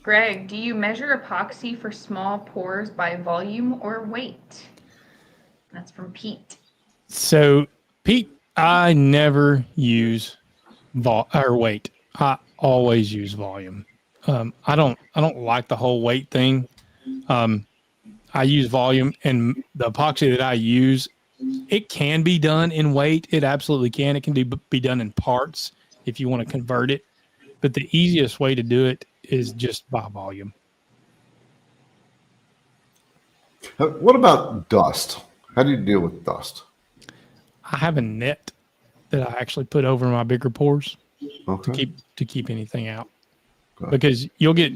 Greg, do you measure epoxy for small pours by volume or weight? That's from Pete. So, Pete, I never use weight. I always use volume. I don't like the whole weight thing. I use volume, and the epoxy that I use, it can be done in weight. It absolutely can. It can be done in parts if you want to convert it. But the easiest way to do it is just by volume. What about dust? How do you deal with dust? I have a net that I actually put over my bigger pours to keep anything out. Okay. Because you'll get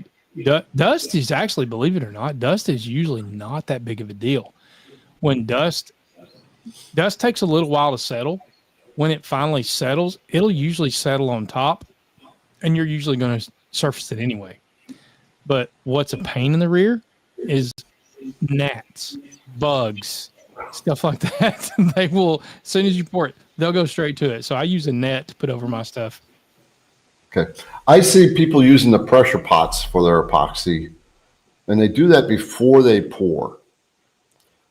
dust is actually, believe it or not, dust is usually not that big of a deal. When dust takes a little while to settle. When it finally settles, it'll usually settle on top, and you're usually going to surface it anyway. But what's a pain in the rear is gnats, bugs, stuff like that. They will, as soon as you pour it, they'll go straight to it. So I use a net to put over my stuff. Okay. I see people using the pressure pots for their epoxy, and they do that before they pour.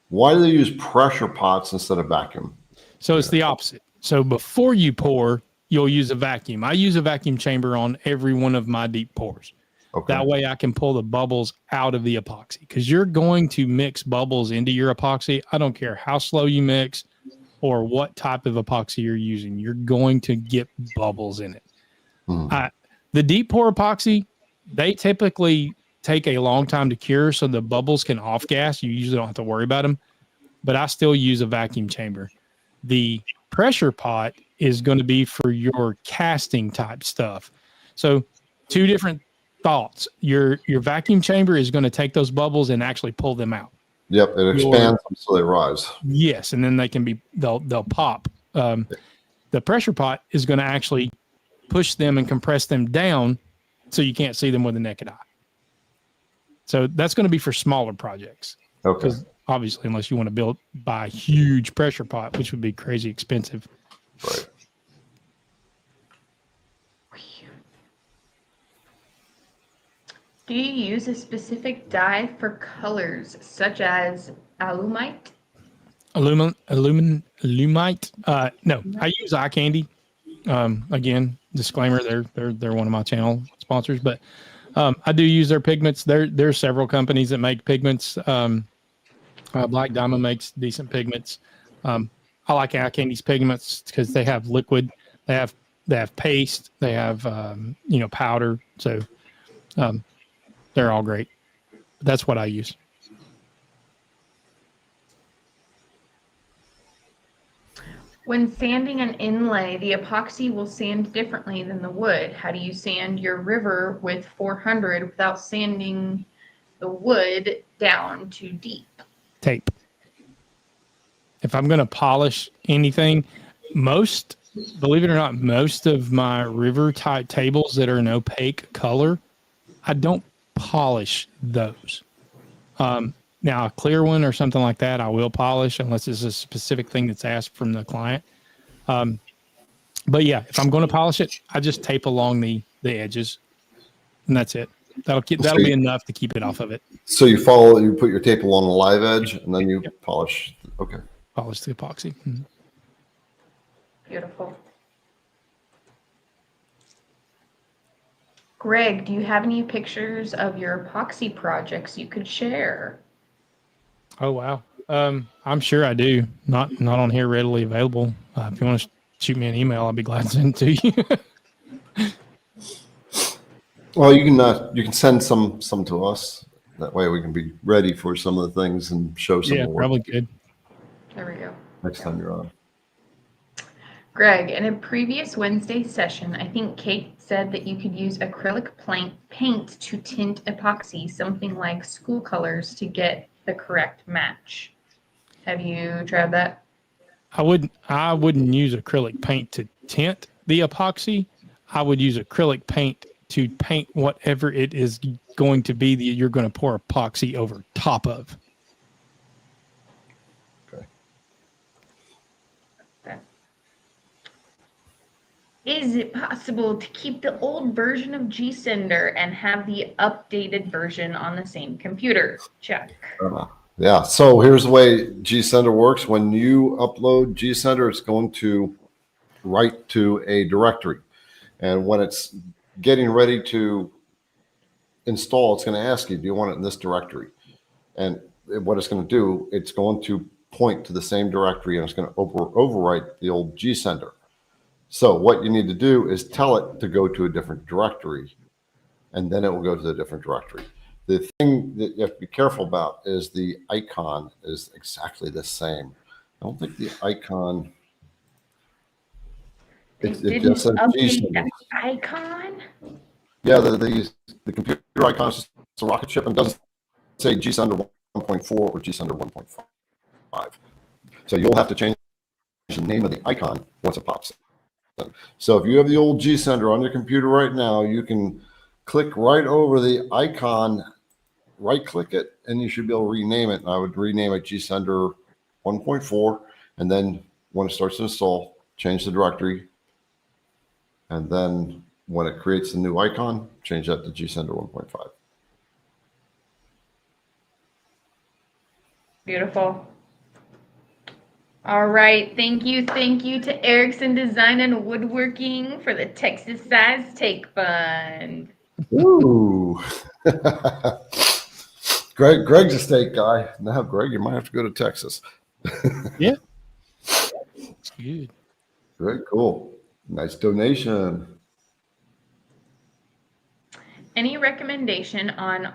Why do they use pressure pots instead of vacuum? So it's the opposite. So before you pour, you'll use a vacuum. I use a vacuum chamber on every one of my deep pours. Okay. That way I can pull the bubbles out of the epoxy, because you're going to mix bubbles into your epoxy. I don't care how slow you mix or what type of epoxy you're using. You're going to get bubbles in it. The deep pour epoxy, They typically take a long time to cure, so the bubbles can off gas. You usually don't have to worry about them, but I still use a vacuum chamber. The pressure pot is going to be for your casting type stuff. So 2 different thoughts. Your vacuum chamber is going to take those bubbles and actually pull them out. Yep, it expands them so they rise. Yes, and then they'll pop. The pressure pot is going to actually push them and compress them down so you can't see them with the naked eye. So that's going to be for smaller projects. Okay. Because obviously, unless you want to buy a huge pressure pot, which would be crazy expensive. Right. Do you use a specific dye for colors, such as alumite? Alumite? No, I use eye candy. Again, disclaimer, they're one of my channel sponsors, but I do use their pigments. There's several companies that make pigments. Black Diamond makes decent pigments. I like eye candy's pigments because they have liquid, they have paste, they have powder. So they're all great. That's what I use. When sanding an inlay, the epoxy will sand differently than the wood. How do you sand your river with 400 without sanding the wood down too deep? Tape. If I'm going to polish anything, believe it or not, most of my river type tables that are an opaque color, I don't polish those. Now, a clear one or something like that, I will polish unless it's a specific thing that's asked from the client. But yeah, if I'm going to polish it, I just tape along the edges, and that's it. That'll be enough to keep it off of it. So you put your tape along the live edge, and then you polish. Okay. Polish the epoxy. Mm-hmm. Beautiful. Greg, do you have any pictures of your epoxy projects you could share? Oh, wow. I'm sure I do. Not on here readily available. If you want to shoot me an email, I'll be glad to send it to you. Well, you can send some to us. That way we can be ready for some of the things and show some more. Probably good. There we go. Next time you're on. Greg, in a previous Wednesday session, I think Kate said that you could use acrylic paint to tint epoxy, something like school colors, to get the correct match. Have you tried that? I wouldn't use acrylic paint to tint the epoxy. I would use acrylic paint to paint whatever it is going to be that you're going to pour epoxy over top of. Okay. Is it possible to keep the old version of G-Sender and have the updated version on the same computer? Check. Yeah. So here's the way G-Sender works. When you upload G-Sender, it's going to write to a directory. And when it's getting ready to install, it's going to ask you, do you want it in this directory? And what it's going to do, it's going to point to the same directory, and it's going to overwrite the old G-Sender. So what you need to do is tell it to go to a different directory, and then it will go to the different directory. The thing that you have to be careful about is the icon is exactly the same. I don't think the icon. It just says update G-Sender. the icon? Yeah, the computer icon is just a rocket ship and doesn't say G-Sender 1.4 or G-Sender 1.5. So you'll have to change the name of the icon once it pops in. So if you have the old G-Sender on your computer right now, you can click right over the icon, right-click it, and you should be able to rename it. And I would rename it G-Sender 1.4, and then when it starts to install, change the directory, and then when it creates the new icon, change that to G-Sender 1.5. Beautiful. All right. Thank you to Erickson Design and Woodworking for the Texas Size Take Fund. Ooh. Greg's a state guy. Now, Greg, you might have to go to Texas. Yeah. It's good. Very cool. Nice donation. Any recommendation on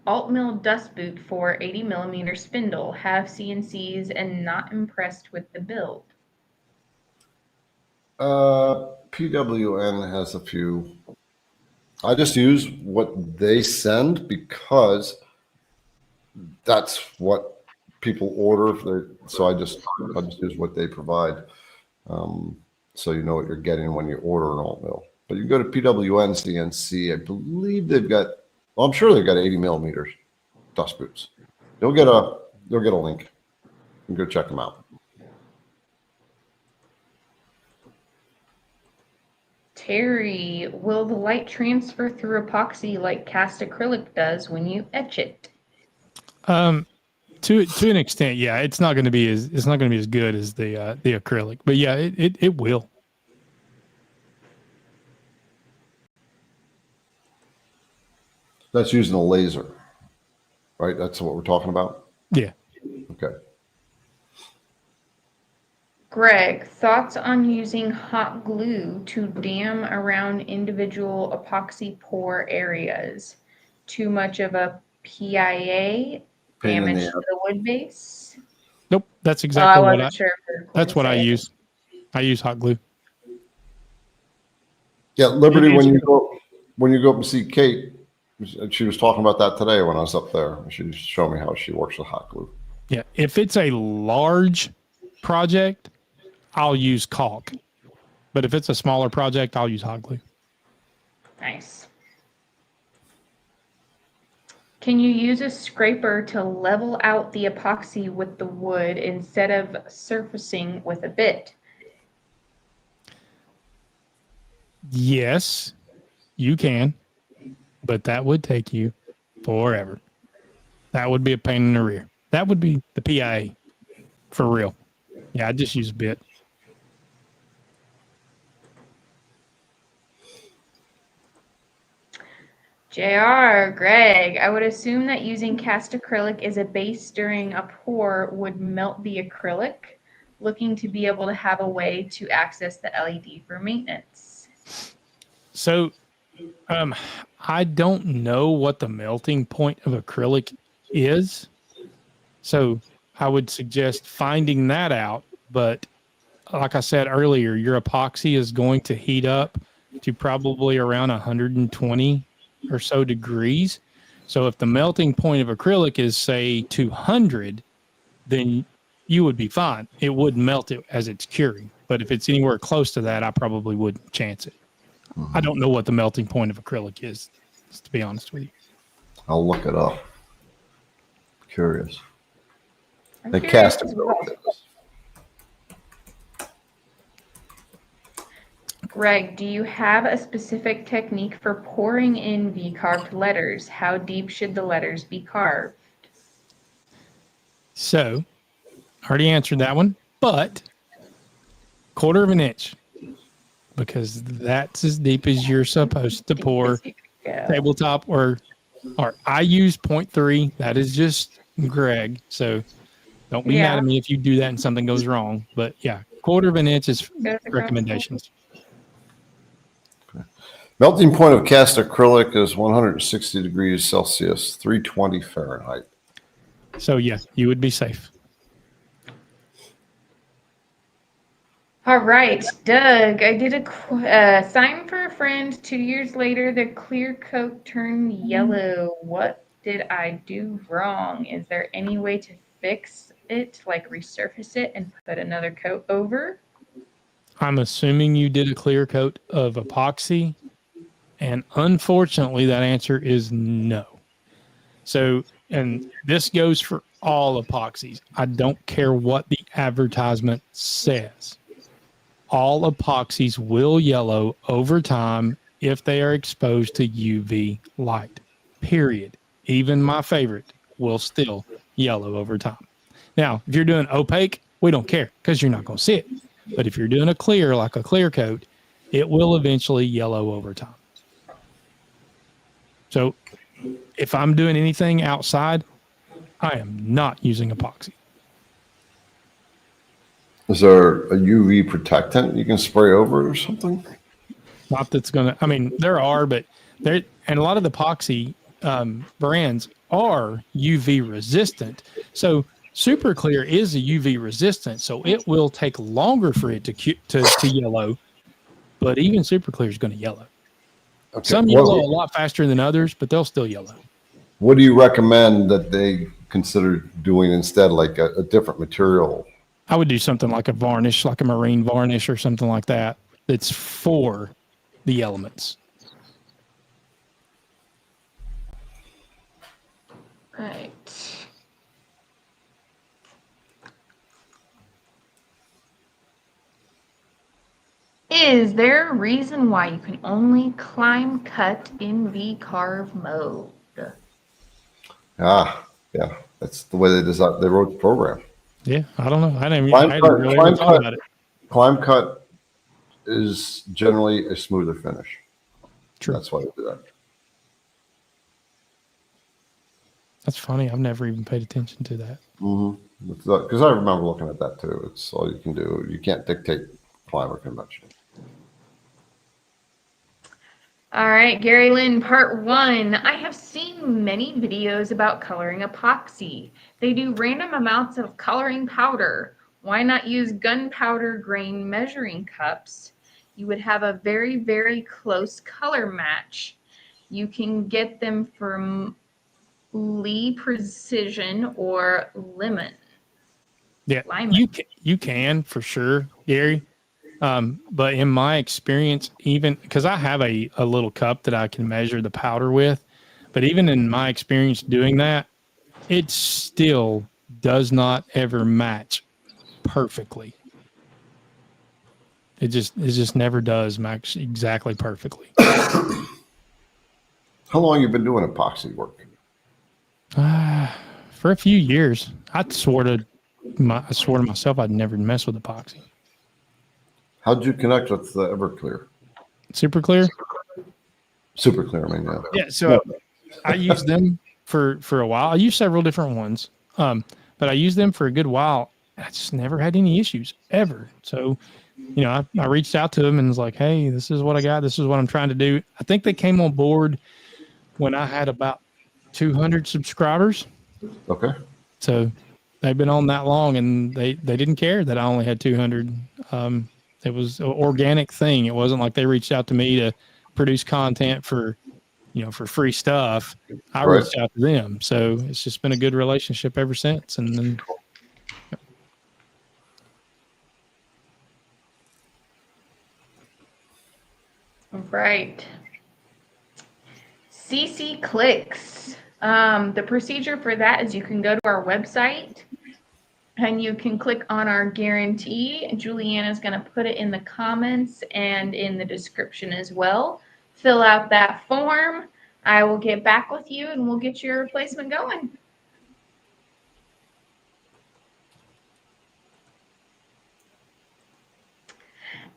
alt mill dust boot for 80 millimeter spindle? Have CNCs and not impressed with the build. PWN has a few. I just use what they send because that's what people order. So I just use what they provide. So you know what you're getting when you order an alt mill. But you go to PWN CNC, I believe they've got, well, I'm sure they've got 80 millimeters dust boots. You'll get a link. You can go check them out. Terry, will the light transfer through epoxy like cast acrylic does when you etch it? To an extent, yeah. It's not going to be as good as the acrylic, but yeah, it will. That's using a laser, right? That's what we're talking about. Yeah. Okay. Greg, thoughts on using hot glue to dam around individual epoxy pore areas? Too much of a PIA, damage to the wood base? Nope. That's exactly that's what I use. I use hot glue. Yeah, Liberty. When you go up and see Kate, she was talking about that today when I was up there. She showed me how she works with hot glue. Yeah, if it's a large project, I'll use caulk. But if it's a smaller project, I'll use hot glue. Nice. Can you use a scraper to level out the epoxy with the wood instead of surfacing with a bit? Yes, you can, but that would take you forever. That would be a pain in the rear. That would be the PIA for real. Yeah, I just use a bit. JR, Greg, I would assume that using cast acrylic as a base during a pour would melt the acrylic. Looking to be able to have a way to access the LED for maintenance. So, I don't know what the melting point of acrylic is. So I would suggest finding that out. But like I said earlier, your epoxy is going to heat up to probably around 120 or so degrees. So if the melting point of acrylic is, say, 200, then you would be fine. It wouldn't melt it as it's curing. But if it's anywhere close to that, I probably wouldn't chance it. I don't know what the melting point of acrylic is, to be honest with you. I'll look it up. Curious. The cast acrylic. Greg, do you have a specific technique for pouring in V-carved letters? How deep should the letters be carved? So, I already answered that one, but 1/4 of an inch, because that's as deep as you're supposed to pour tabletop or I use 0.3. That is just Greg. So don't be mad at me if you do that and something goes wrong. But yeah, 1/4 of an inch is recommendations. Melting point of cast acrylic is 160 degrees Celsius, 320 Fahrenheit. So yeah, you would be safe. All right, Doug, I did a sign for a friend. 2 years later, the clear coat turned yellow. What did I do wrong? Is there any way to fix it, like resurface it and put another coat over? I'm assuming you did a clear coat of epoxy, and unfortunately that answer is no. So, and this goes for all epoxies. I don't care what the advertisement says. All epoxies will yellow over time if they are exposed to UV light, period. Even my favorite will still yellow over time. Now, if you're doing opaque, we don't care because you're not going to see it. But if you're doing a clear, like a clear coat, it will eventually yellow over time. So if I'm doing anything outside, I am not using epoxy. Is there a UV protectant you can spray over it or something? Not that's going to, I mean, there are, but there, and a lot of the epoxy brands are UV resistant. So Super Clear is a UV resistant, so it will take longer for it to yellow. But even Super Clear is going to yellow. Okay. Some yellow a lot faster than others, but they'll still yellow. What do you recommend that they consider doing instead, like a different material? I would do something like a varnish, like a marine varnish or something like that. That's for the elements. Right. Is there a reason why you can only climb cut in V-carve mode? Ah, yeah, that's the way they wrote the program. Yeah, I don't know. I didn't Climb really cut, thought about it. Climb cut is generally a smoother finish. True. That's why they do that. That's funny. I've never even paid attention to that. Because I remember looking at that too. It's all you can do. You can't dictate climber convention. All right, Gary Lynn, part 1. I have seen many videos about coloring epoxy. They do random amounts of coloring powder. Why not use gunpowder grain measuring cups? You would have a very, very close color match. You can get them from Lee Precision or Lemon. Yeah, Lyman. you can for sure, Gary. But in my experience, even because I have a little cup that I can measure the powder with, but even in my experience doing that, it still does not ever match perfectly. It just never does match exactly perfectly. How long you been doing epoxy work? For a few years. I swore to myself I'd never mess with epoxy. How'd you connect with the Everclear? Super Clear? Super Clear, I mean, yeah. Yeah, so I used them for a while. I used several different ones, but I used them for a good while. I just never had any issues, ever. So, I reached out to them and was like, hey, this is what I got. This is what I'm trying to do. I think they came on board when I had about 200 subscribers. Okay. So they've been on that long, and they didn't care that I only had 200. It was an organic thing. It wasn't like they reached out to me to produce content for free stuff. I reached out to them. So it's just been a good relationship ever since. And then Right. CC Clicks. The procedure for that is you can go to our website and you can click on our guarantee. Juliana's going to put it in the comments and in the description as well. Fill out that form. I will get back with you and we'll get your replacement going.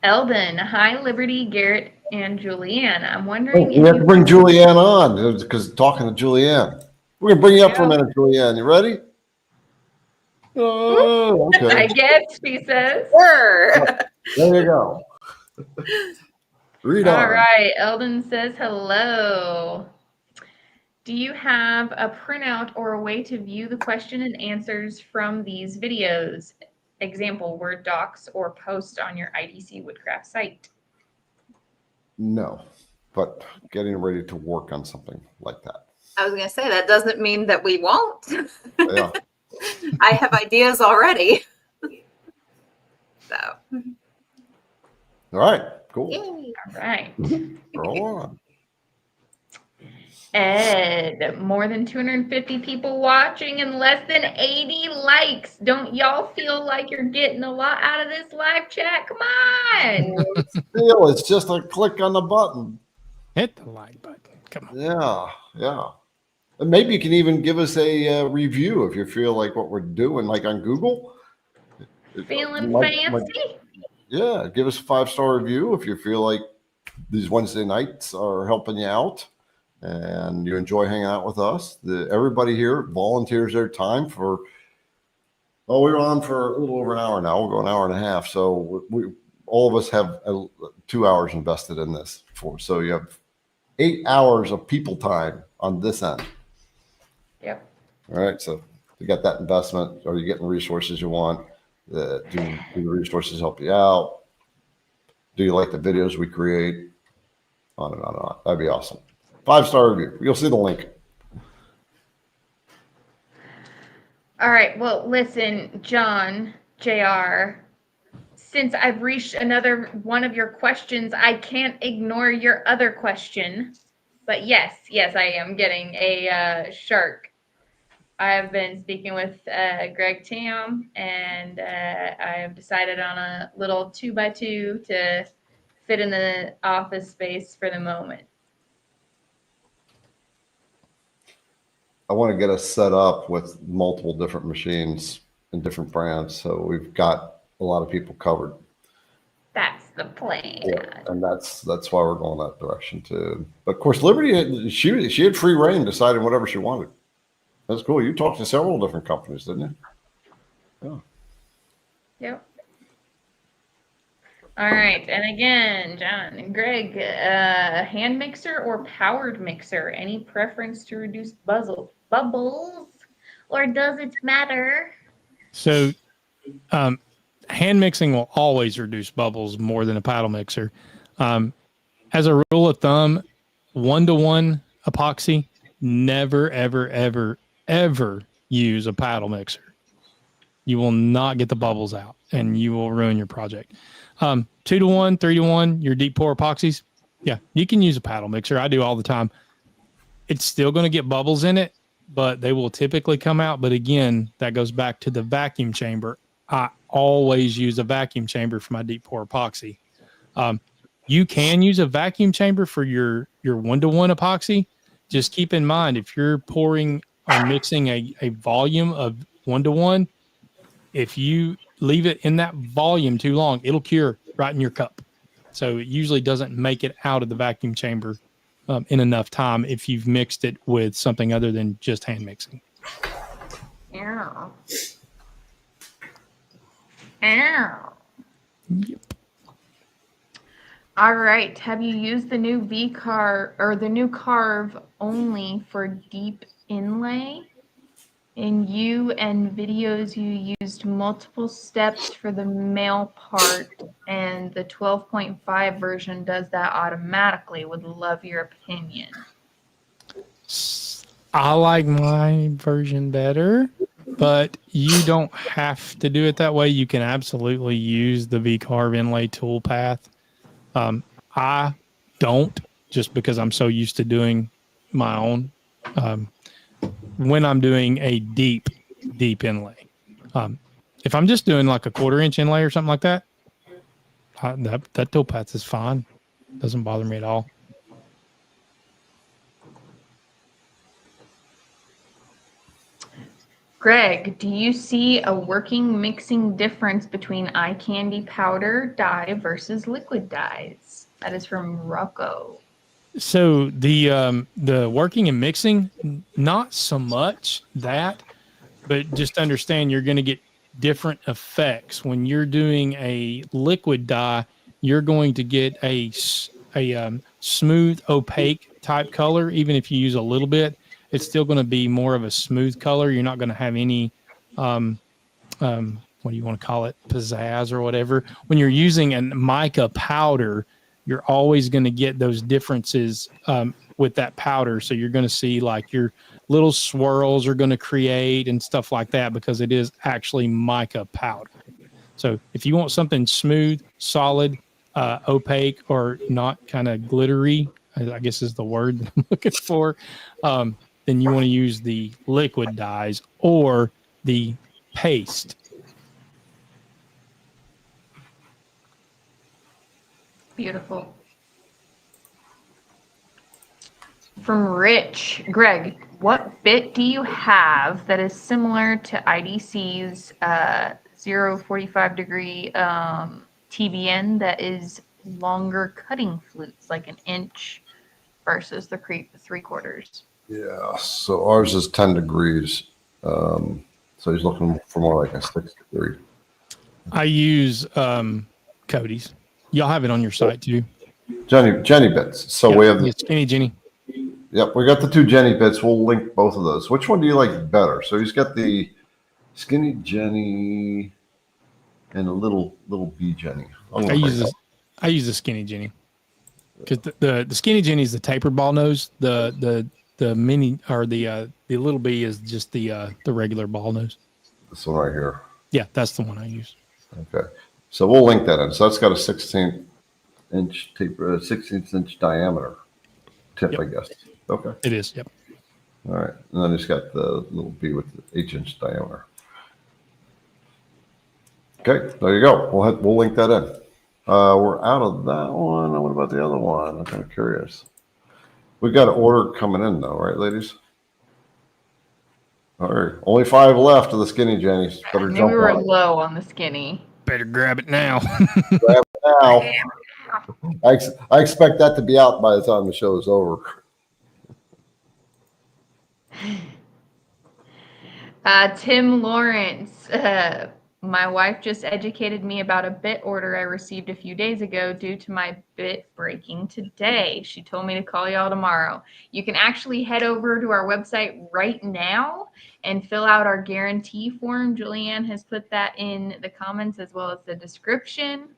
Eldon, hi, Liberty, Garrett, and Julianne. I'm wondering You have to bring Julianne on because talking to Julianne. We're going to bring you up for a minute, Julianne. You ready? Oh, okay. I guess, she says. Sure. There you go. Read on. All right. Eldon says hello. Do you have a printout or a way to view the question and answers from these videos? Example, Word docs or post on your IDC Woodcraft site? No, but getting ready to work on something like that. I was going to say, that doesn't mean that we won't. Yeah. I have ideas already. So. All right. Cool. Yay. All right. Roll on. Ed, more than 250 people watching and less than 80 likes. Don't y'all feel like you're getting a lot out of this live chat? Come on. Still, it's just a click on the button. hit the like button. Come on. Yeah, yeah. And maybe you can even give us a review if you feel like what we're doing, like on Google. Feeling fancy? Yeah, give us a 5-star review if you feel like these Wednesday nights are helping you out and you enjoy hanging out with us. Everybody here volunteers their time for, we're on for a little over an hour now. We'll go an hour and a half. So we all of us have 2 hours invested in this. So you have 8 hours of people time on this end. Yep. All right. So you got that investment. Are you getting resources you want? Do the resources help you out? Do you like the videos we create? On and on and on. That'd be awesome. 5-star review. You'll see the link. All right. Well, listen, John, JR, since I've reached another one of your questions, I can't ignore your other question. But yes, I am getting a shark. I have been speaking with Greg Tam, and I have decided on a little 2x2 to fit in the office space for the moment. I want to get us set up with multiple different machines and different brands, so we've got a lot of people covered. That's the plan. Yeah, and that's why we're going that direction too. But of course, Liberty, she had free reign deciding whatever she wanted. That's cool. You talked to several different companies, didn't you? Yeah. Yep. All right, and again, John and Greg, hand mixer or powered mixer? Any preference to reduce bubbles, or does it matter? So, hand mixing will always reduce bubbles more than a paddle mixer. As a rule of thumb, 1-to-1 epoxy, never, ever use a paddle mixer. You will not get the bubbles out, and you will ruin your project. 2-to-1, 3-to-1, your deep pour epoxies, yeah, you can use a paddle mixer. I do all the time. It's still going to get bubbles in it, but they will typically come out. But again, that goes back to the vacuum chamber. I always use a vacuum chamber for my deep pour epoxy. You can use a vacuum chamber for your 1-to-1 epoxy. Just keep in mind, if you're pouring or mixing a volume of 1-to-1, if you leave it in that volume too long, it'll cure right in your cup. So it usually doesn't make it out of the vacuum chamber in enough time if you've mixed it with something other than just hand mixing. Ow. Ow. Yep. All right. Have you used the new V-carve or the new carve only for deep inlay? In you and videos, you used multiple steps for the male part, and the 12.5 version does that automatically. Would love your opinion. I like my version better, but you don't have to do it that way. You can absolutely use the V-carve inlay tool path. I don't, just because I'm so used to doing my own. When I'm doing a deep inlay. If I'm just doing like a 1/4-inch inlay or something like that, that tool path is fine. Doesn't bother me at all. Greg, do you see a working mixing difference between eye candy powder dye versus liquid dyes? That is from Rocco. So the working and mixing, not so much that, but just understand you're going to get different effects. When you're doing a liquid dye, you're going to get a smooth, opaque type color. Even if you use a little bit, it's still going to be more of a smooth color. You're not going to have any, what do you want to call it, pizzazz or whatever. When you're using a mica powder, you're always going to get those differences with that powder. So you're going to see like your little swirls are going to create and stuff like that because it is actually mica powder. So if you want something smooth, solid, opaque, or not kind of glittery, I guess is the word that I'm looking for, then you want to use the liquid dyes or the paste. Beautiful. From Rich, Greg, what bit do you have that is similar to IDC's 0.45 degree TBN that is longer cutting flutes, like 1 inch versus the 3/4? Yeah. So ours is 10 degrees. So he's looking for more like a 6 degree. I use Cody's. Y'all have it on your site too. Jenny bits. So we have the skinny Jenny. Yep, we got the 2 Jenny bits. We'll link both of those. Which one do you like better? So he's got the skinny Jenny and a little B Jenny. I use the skinny Jenny because the skinny Jenny is the tapered ball nose. The mini or the little B is just the regular ball nose. This one right here. Yeah, that's the one I use. Okay, so we'll link that in. So that's got a 16-inch taper, 16-inch diameter tip, Yep. I guess. Okay. It is. Yep. All right, and then it's got the little B with the 8-inch diameter. Okay, there you go. We'll link that in. We're out of that one. What about the other one? I'm kind of curious. We've got an order coming in though, right, ladies? All right, only 5 left of the skinny Jennies. Better I knew jump we were on it. low on the skinny. Better grab it now. Grab it now. I expect that to be out by the time the show is over. Tim Lawrence, my wife just educated me about a bit order I received a few days ago due to my bit breaking today. She told me to call y'all tomorrow. You can actually head over to our website right now and fill out our guarantee form. Julianne has put that in the comments as well as the description.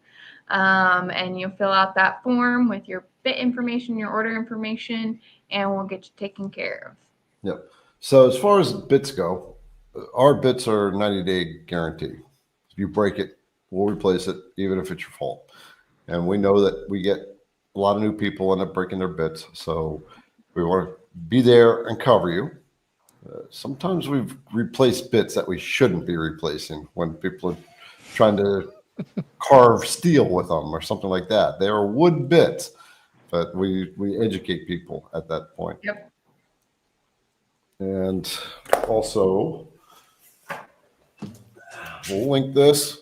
And you'll fill out that form with your bit information, your order information, and we'll get you taken care of. Yep. So as far as bits go, our bits are 90-day guarantee. If you break it, we'll replace it, even if it's your fault. And we know that we get a lot of new people end up breaking their bits, so we want to be there and cover you. Sometimes we've replaced bits that we shouldn't be replacing when people are trying to carve steel with them or something like that. They are wood bits, but we educate people at that point. Yep. And also, we'll link this.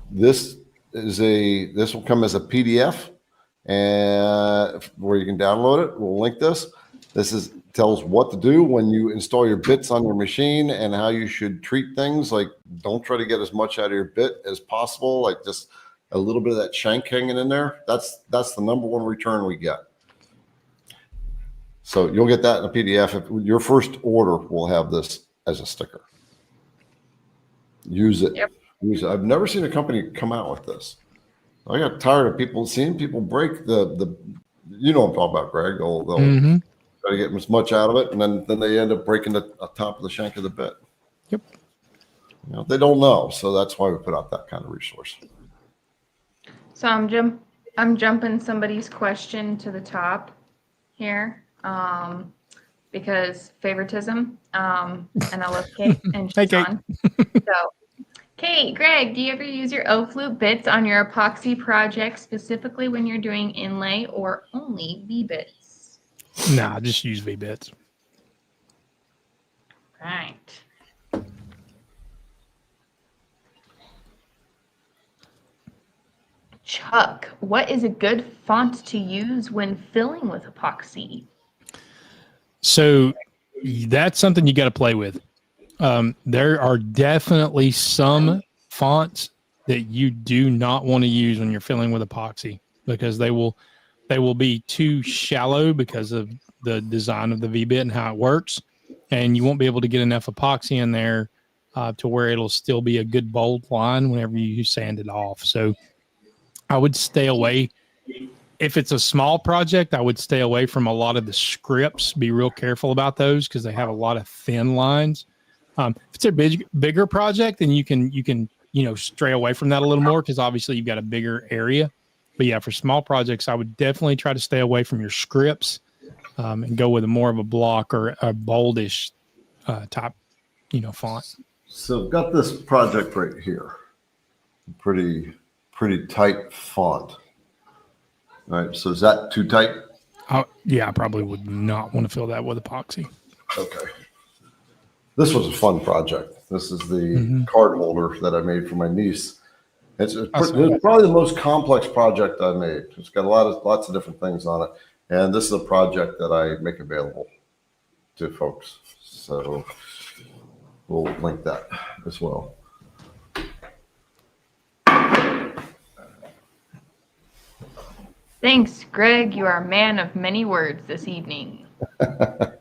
This will come as a PDF, and where you can download it. We'll link this. This tells what to do when you install your bits on your machine and how you should treat things. Like, don't try to get as much out of your bit as possible. Like, just a little bit of that shank hanging in there. That's the number one return we get. So you'll get that in a PDF. If your first order will have this as a sticker. Use it. Yep. Use it. I've never seen a company come out with this. I got tired of seeing people break the you know what I'm talking about, Greg. They'll try to get as much out of it, and then they end up breaking the top of the shank of the bit. Yep. You know, they don't know, so that's why we put out that kind of resource. So I'm jumping somebody's question to the top here. Because favoritism, and I love Kate and she's Hey, Kate. on. So, Kate, Greg, do you ever use your O-flute bits on your epoxy project, specifically when you're doing inlay or only V-bits? Nah, just use V-bits. Right. Chuck, what is a good font to use when filling with epoxy? So that's something you got to play with. There are definitely some fonts that you do not want to use when you're filling with epoxy because they will be too shallow because of the design of the V-bit and how it works. And you won't be able to get enough epoxy in there to where it'll still be a good bold line whenever you sand it off. So I would stay away. If it's a small project, I would stay away from a lot of the scripts. Be real careful about those because they have a lot of thin lines. If it's a bigger project, then you can stray away from that a little more because obviously you've got a bigger area. But yeah, for small projects, I would definitely try to stay away from your scripts and go with more of a block or a boldish type, font. So I've got this project right here. Pretty tight font. All right, so is that too tight? Yeah, I probably would not want to fill that with epoxy. Okay. This was a fun project. This is the card holder that I made for my niece. It's probably the most complex project I made. It's got lots of different things on it. And this is a project that I make available to folks. So we'll link that as well. Thanks, Greg. You are a man of many words this evening. Are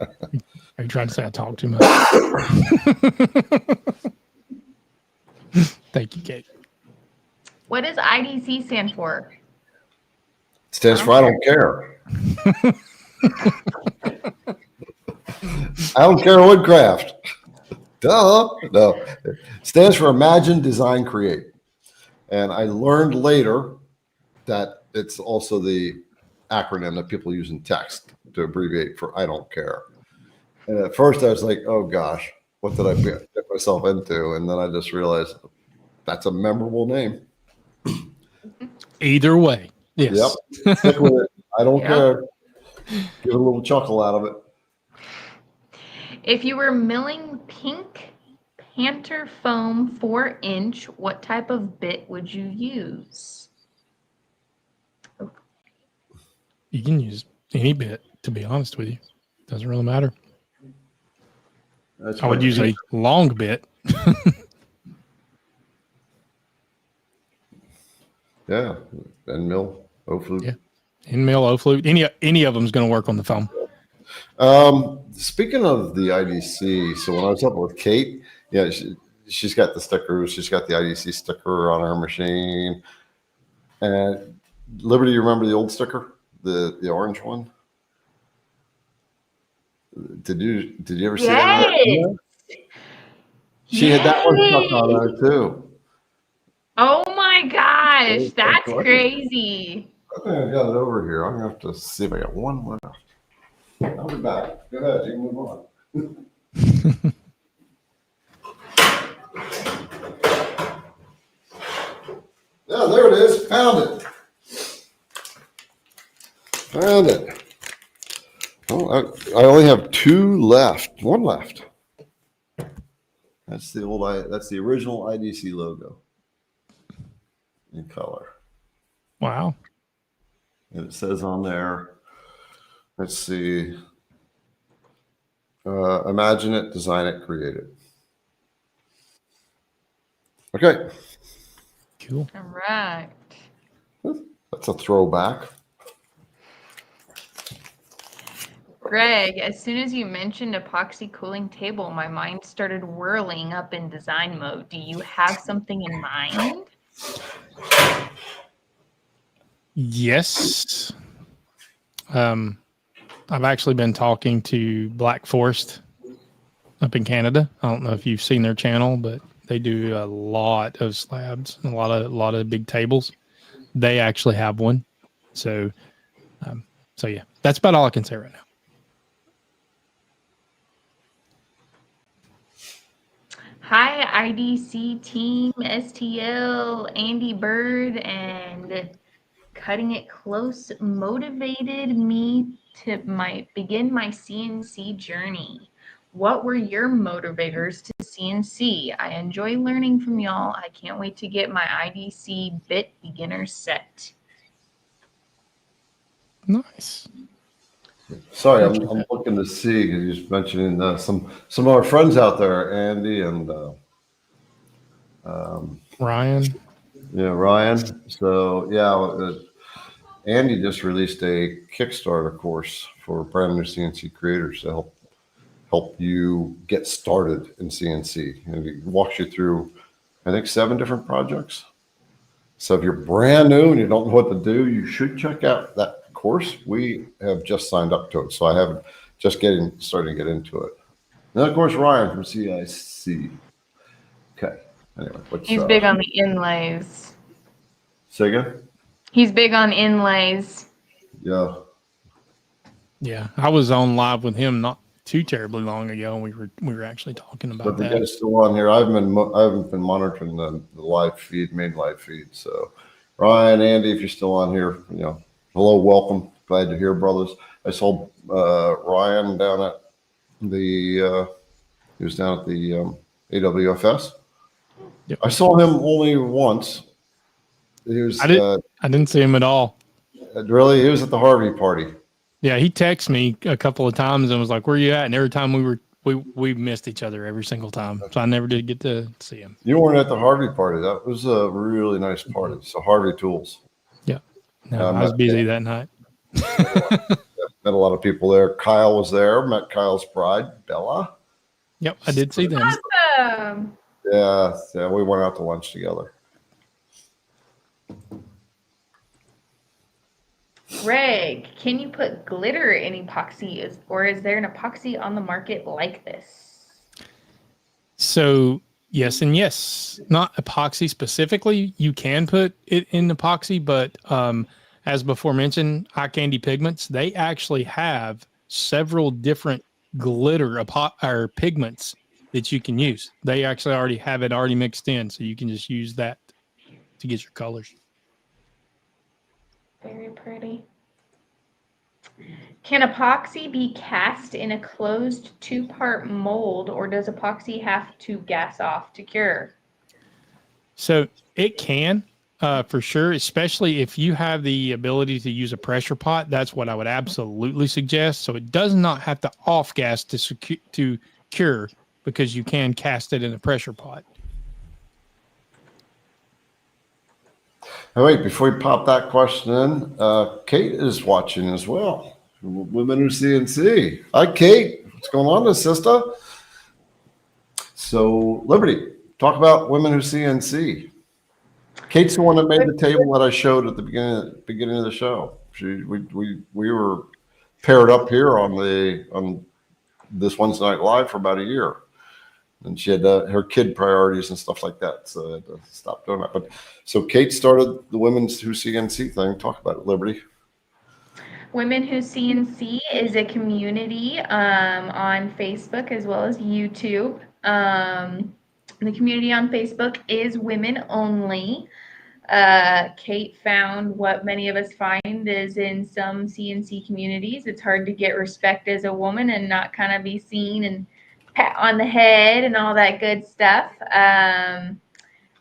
you trying to say I talk too much? Thank you, Kate. What does IDC stand for? Stands for I don't care. I don't care Woodcraft. Duh. No. Stands for Imagine, Design, Create. And I learned later that it's also the acronym that people use in text to abbreviate for I don't care. And at first I was like, oh gosh, what did I get myself into? And then I just realized that's a memorable name. Either way. Yes. Yep. Stick with it. I don't Yep. care. Get a little chuckle out of it. If you were milling pink Panther foam 4-inch, what type of bit would you use? You can use any bit, to be honest with you. Doesn't really matter. That's I would my use a long bit. Yeah, and mill, hopefully. Yeah. In mill, O flute, any of them is going to work on the foam. Speaking of the IDC, so when I was up with Kate, yeah, she's got the stickers. She's got the IDC sticker on her machine. And Liberty, you remember the old sticker, the orange one? Did you ever see that? Yes. She had that one stuck on her too. Oh my gosh, that's Right. crazy. I think I got it over here. I'm gonna have to see if I got one left. I'll be back. Go ahead, you can move on. Yeah, there it is. Found it. Found it. Oh, I only have two left. One left. That's that's the original IDC logo in color. Wow. And it says on there, let's see, imagine it, design it, create it. Okay, Cool. All right. that's a throwback. Greg, as soon as you mentioned epoxy cooling table, my mind started whirling up in design mode. Do you have something in mind? Yes. I've actually been talking to Black Forest up in Canada. I don't know if you've seen their channel, but they do a lot of slabs and a lot of big tables. They actually have one. So yeah, that's about all I can say right now. Hi, IDC team, STL, Andy Bird, and Cutting It Close motivated me to begin my CNC journey. What were your motivators to CNC? I enjoy learning from y'all. I can't wait to get my IDC bit beginner set. Nice. Sorry, I'm looking to see because you're mentioning some of our friends out there, Andy and Ryan. yeah, Ryan. So yeah, Andy just released a Kickstarter course for brand new CNC creators to help you get started in CNC, and he walks you through, I think, 7 different projects. So if you're brand new and you don't know what to do, you should check out that course. We have just signed up to it, so I haven't just starting to get into it. And then of course Ryan from CIC. Okay. Anyway, He's big on the inlays. Say again? He's big on inlays. Yeah. Yeah, I was on live with him not too terribly long ago, and we were actually talking about But the that. guy's still on here. I haven't been monitoring the live feed, main live feed. So Ryan, Andy, if you're still on here, hello, welcome. Glad you're here, brothers. I saw Ryan down at he was down at the AWFS. Yep. I saw him only once. He was I didn't see him at all. Really, he was at the Harvey party. Yeah, he texted me a couple of times and was like, "Where you at?" And every time we missed each other every single time, so I never did get to see him. You weren't at the Harvey party. That was a really nice party. So Harvey Tools. Yeah, No, I was busy that night. Met a lot of people there. Kyle was there. Met Kyle's bride, Bella. Yep, I did see them. Awesome. Yeah, we went out to lunch together. Greg, can you put glitter in epoxy, or is there an epoxy on the market like this? So yes and yes. Not epoxy specifically. You can put it in epoxy, but as before mentioned, Eye Candy Pigments, they actually have several different glitter or pigments that you can use. They actually already have it already mixed in, so you can just use that to get your colors. Very pretty. Can epoxy be cast in a closed 2-part mold, or does epoxy have to gas off to cure? So it can, for sure, especially if you have the ability to use a pressure pot. That's what I would absolutely suggest. So it does not have to off gas to cure, because you can cast it in a pressure pot. All right, before we pop that question in, Kate is watching as well. Women Who CNC. Hi, Kate. What's going on, sister? So, Liberty, talk about Women Who CNC. Kate's the one that made the table that I showed at the beginning of the show. We were paired up here on this Wednesday Night Live for about a year. And she had her kid priorities and stuff like that, so I had to stop doing that. But so Kate started the Women Who CNC thing. Talk about it, Liberty. Women Who CNC is a community on Facebook as well as YouTube. The community on Facebook is women only. Kate found what many of us find is in some CNC communities, it's hard to get respect as a woman and not kind of be seen and pat on the head and all that good stuff.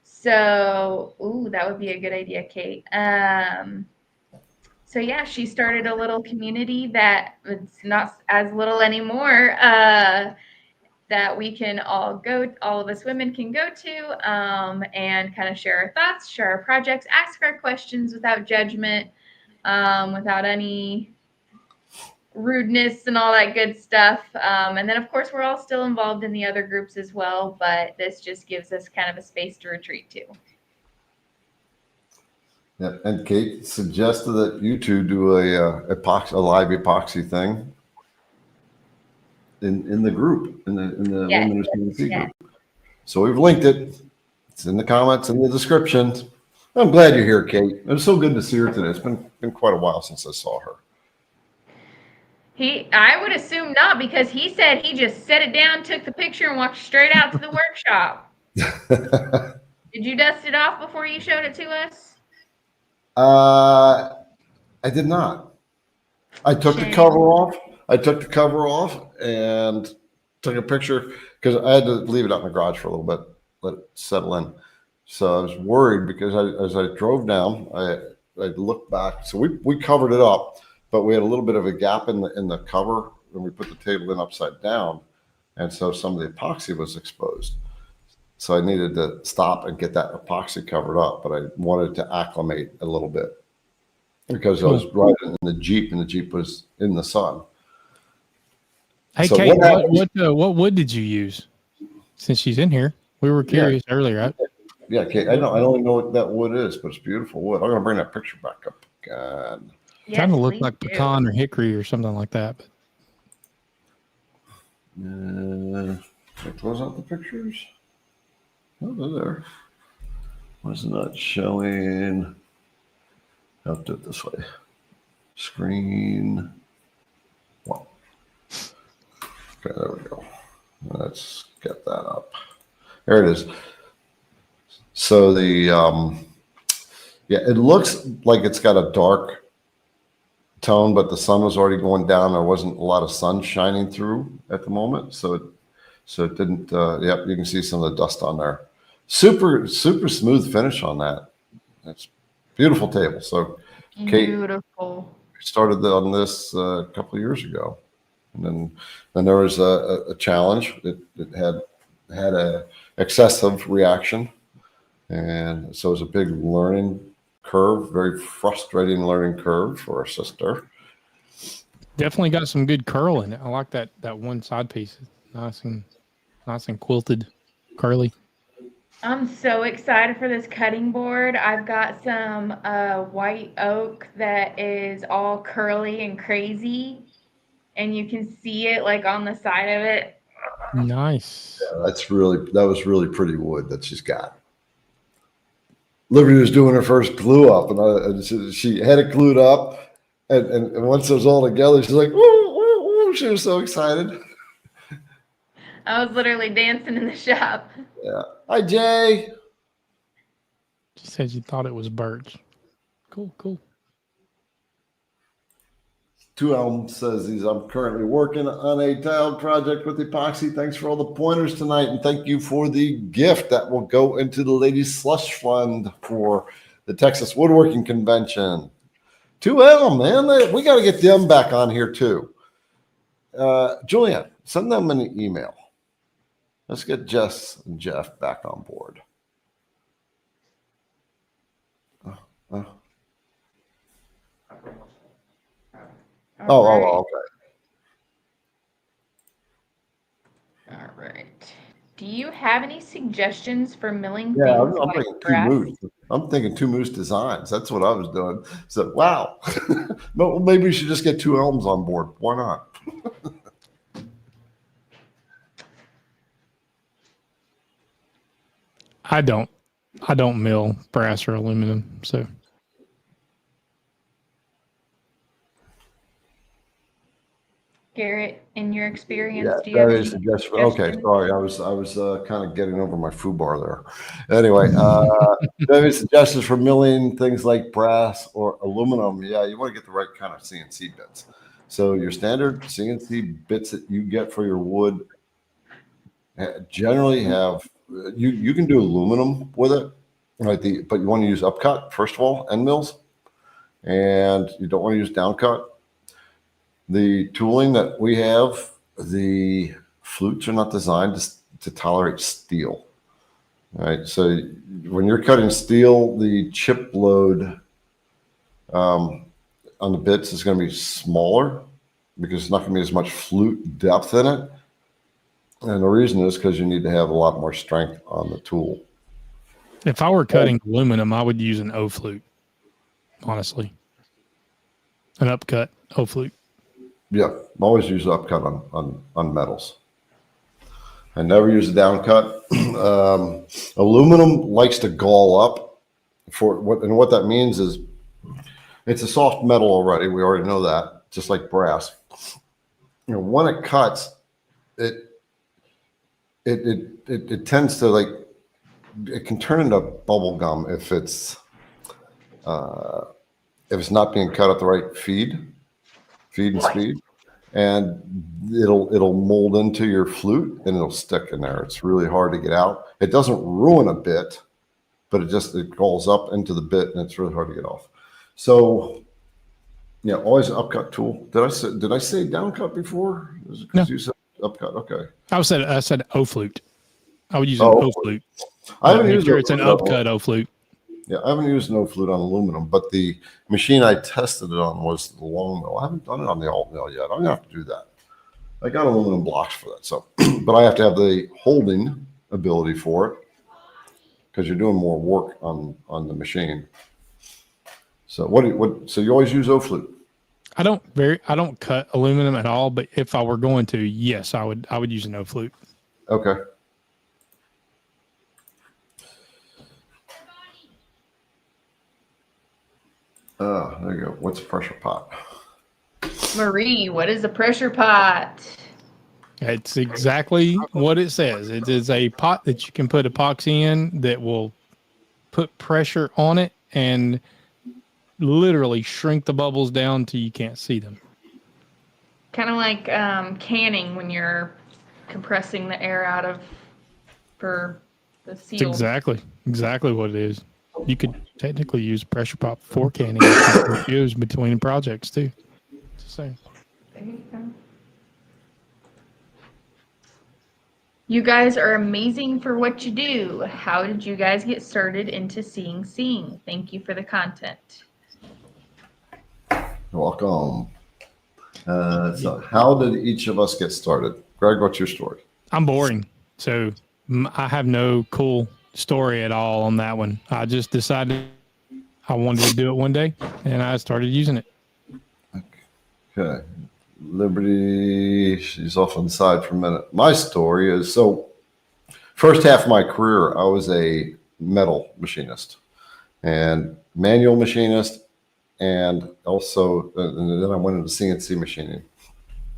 So that would be a good idea, Kate. So yeah, she started a little community that it's not as little anymore, that we can all of us women can go to, and kind of share our thoughts, share our projects, ask our questions without judgment, without any rudeness and all that good stuff. And then of course we're all still involved in the other groups as well, but this just gives us kind of a space to retreat to. Yeah, and Kate suggested that you two do a live epoxy thing in the group, in the Yes. Women Who CNC group. So we've linked it. It's in the comments, in the description. I'm glad you're here, Kate. It was so good to see her today. It's been quite a while since I saw her. I would assume not, because he said he just set it down, took the picture, and walked straight out to the workshop. Did you dust it off before you showed it to us? I did not. I took the Shame. cover off. I took the cover off and took a picture because I had to leave it out in the garage for a little bit, let it settle in. So I was worried because as I drove down, I looked back. So we covered it up, but we had a little bit of a gap in the cover when we put the table in upside down, and so some of the epoxy was exposed. So I needed to stop and get that epoxy covered up, but I wanted to acclimate a little bit because I was riding in the Jeep, and the Jeep was in the sun. Hey, So Kate, what what wood did you use? Since she's in here, we were curious earlier. Right? Yeah, Kate, I don't know what that wood is, but it's beautiful wood. I'm gonna bring that picture back up again. Yes, Kind of looked please like do. pecan or hickory or something like that. But Can I close out the pictures? Oh, they're there. Why is it not showing? I'll do it this way. Screen one. Okay, there we go. Let's get that up. There it is. So the it looks like it's got a dark tone, but the sun was already going down. There wasn't a lot of sun shining through at the moment, so it didn't. Yep, you can see some of the dust on there. Super smooth finish on that. It's beautiful table. So Kate started on this a couple of years ago, and then there was a challenge. It had a excessive reaction, and so it was a big learning curve, very frustrating learning curve for our sister. Definitely got some good curl in it. I like that one side piece. It's nice and quilted, curly. I'm so excited for this cutting board. I've got some white oak that is all curly and crazy, and you can see it like on the side of it. Nice. Yeah, that was really pretty wood that she's got. Liberty was doing her first glue up, and she had it glued up, and once it was all together, she's like, "Ooh, ooh, ooh." She was so excited. I was literally dancing in the shop. Yeah. Hi, Jay. She said she thought it was birch. Cool. Two Elm says I'm currently working on a tiled project with epoxy. Thanks for all the pointers tonight, and thank you for the gift that will go into the ladies slush fund for the Texas Woodworking Convention. Two Elm, man, we got to get them back on here too. Julian, send them an email. Let's get Jess and Jeff back on board. Okay. All right. Do you have any suggestions for milling Yeah, things I'm like thinking brass? Two Moose. I'm thinking Two Moose Designs. That's what I was doing. So, wow. Well, maybe we should just get Two Elms on board. Why not? I don't mill brass or aluminum, so. Garrett, in your experience, Yeah, do you have that any is suggestion. Okay, suggestions? sorry. I was kind of getting over my foobar there. Anyway, maybe suggestions for milling things like brass or aluminum. Yeah, you want to get the right kind of CNC bits. So your standard CNC bits that you get for your wood generally have you can do aluminum with it, right? But you want to use upcut first of all, end mills, and you don't want to use downcut. The tooling that we have, the flutes are not designed to tolerate steel. All right, so when you're cutting steel, the chip load on the bits is going to be smaller because it's not going to be as much flute depth in it. And the reason is because you need to have a lot more strength on the tool. If I were cutting aluminum, I would use an O flute, honestly. An upcut O flute. Yeah, always use upcut on metals. I never use a downcut. Aluminum likes to gall up and what that means is it's a soft metal already. We already know that, just like brass. You know, when it cuts, it tends to it can turn into bubble gum if it's not being cut at the right feed and speed, and it'll mold into your flute and it'll stick in there. It's really hard to get out. It doesn't ruin a bit, but it galls up into the bit and it's really hard to get off. So yeah, always an upcut tool. Did I say downcut before? No. You said upcut. Okay. I said O flute. I would use an O flute. I haven't Make used sure it's an upcut O flute. Yeah, I haven't used no flute on aluminum, but the machine I tested it on was the long mill. I haven't done it on the alt mill yet. I'm gonna have to do that. I got aluminum blocks for that, so but I have to have the holding ability for it because you're doing more work on the machine. So so you always use O flute? I don't cut aluminum at all, but if I were going to, yes, I would use an O flute. Okay. There you go. What's a pressure pot? Marie, what is a pressure pot? It's exactly what it says. It is a pot that you can put epoxy in that will put pressure on it and literally shrink the bubbles down till you can't see them. Kind of like canning when you're compressing the air out of for the seal. It's exactly what it is. You could technically use a pressure pot for canning if you use between projects too. Just saying. There you go. You guys are amazing for what you do. How did you guys get started into seeing? Thank you for the content. You're welcome. So how did each of us get started? Greg, what's your story? I'm boring, so I have no cool story at all on that one. I just decided I wanted to do it one day, and I started using it. Okay. Liberty, she's off on the side for a minute. My story is, so first half of my career, I was a metal machinist and manual machinist, and also, and then I went into CNC machining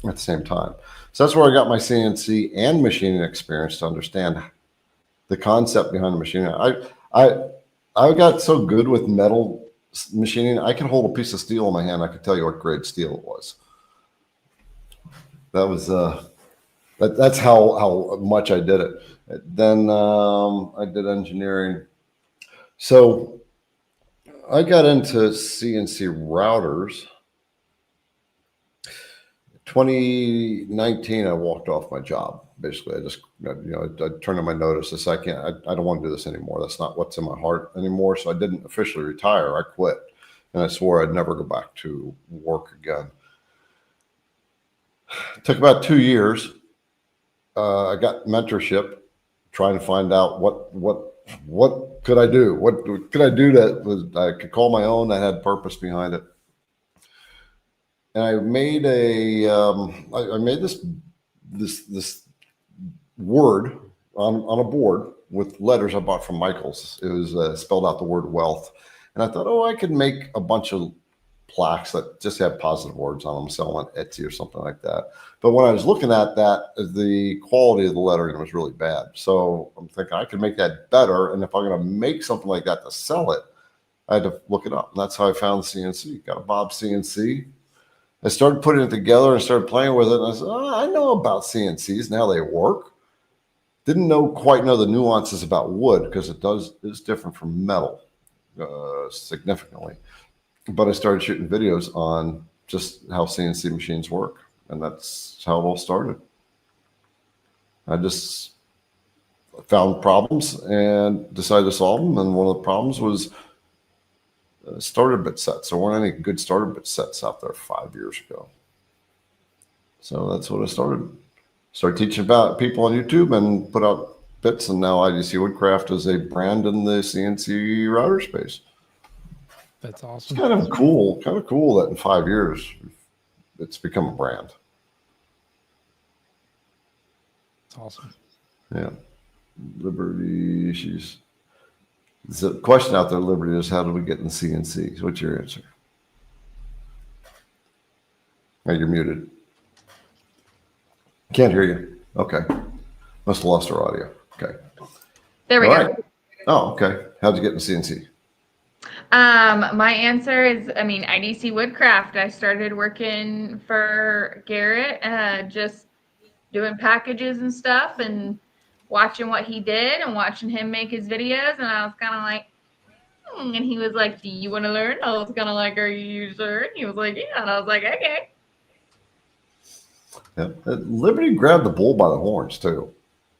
at the same time. So that's where I got my CNC and machining experience to understand the concept behind the machining. I got so good with metal machining, I can hold a piece of steel in my hand. I could tell you what grade steel it was. That was that's how much I did it. Then I did engineering. So I got into CNC routers. 2019, I walked off my job. Basically, I just, I turned in my notice. I said, I don't want to do this anymore. That's not what's in my heart anymore. So I didn't officially retire. I quit, and I swore I'd never go back to work again. It took about 2 years. I got mentorship, trying to find out what could I do? What could I do that I could call my own, that had purpose behind it. And I made I made this word on a board with letters I bought from Michael's. It was spelled out the word wealth. And I thought, I could make a bunch of plaques that just have positive words on them, sell on Etsy or something like that. But when I was looking at that, the quality of the lettering was really bad. So I'm thinking I could make that better. And if I'm going to make something like that to sell it, I had to look it up. And that's how I found CNC. Got a Bob CNC. I started putting it together and started playing with it. And I said, I know about CNCs and how they work. Didn't quite know the nuances about wood, because it's different from metal significantly. But I started shooting videos on just how CNC machines work. And that's how it all started. I just found problems and decided to solve them. And one of the problems was starter bit sets. There weren't any good starter bit sets out there 5 years ago. So that's what I started. Started teaching about people on YouTube and put out bits. And now IDC Woodcraft is a brand in the CNC router space. That's awesome. It's kind of cool that in 5 years it's become a brand. It's awesome. Yeah. Liberty, there's a question out there, Liberty, is how do we get in CNC? What's your answer? Oh, you're muted. Can't hear you. Okay. Must have lost our audio. Okay. There we All go. right. Oh, okay. How'd you get in CNC? My answer is, IDC Woodcraft. I started working for Garrett, just doing packages and stuff, and watching what he did and watching him make his videos. And I was kind of like, and he was like, do you want to learn? I was kind of like, are you sure? And he was like, yeah. And I was like, okay. Yeah. Liberty grabbed the bull by the horns too.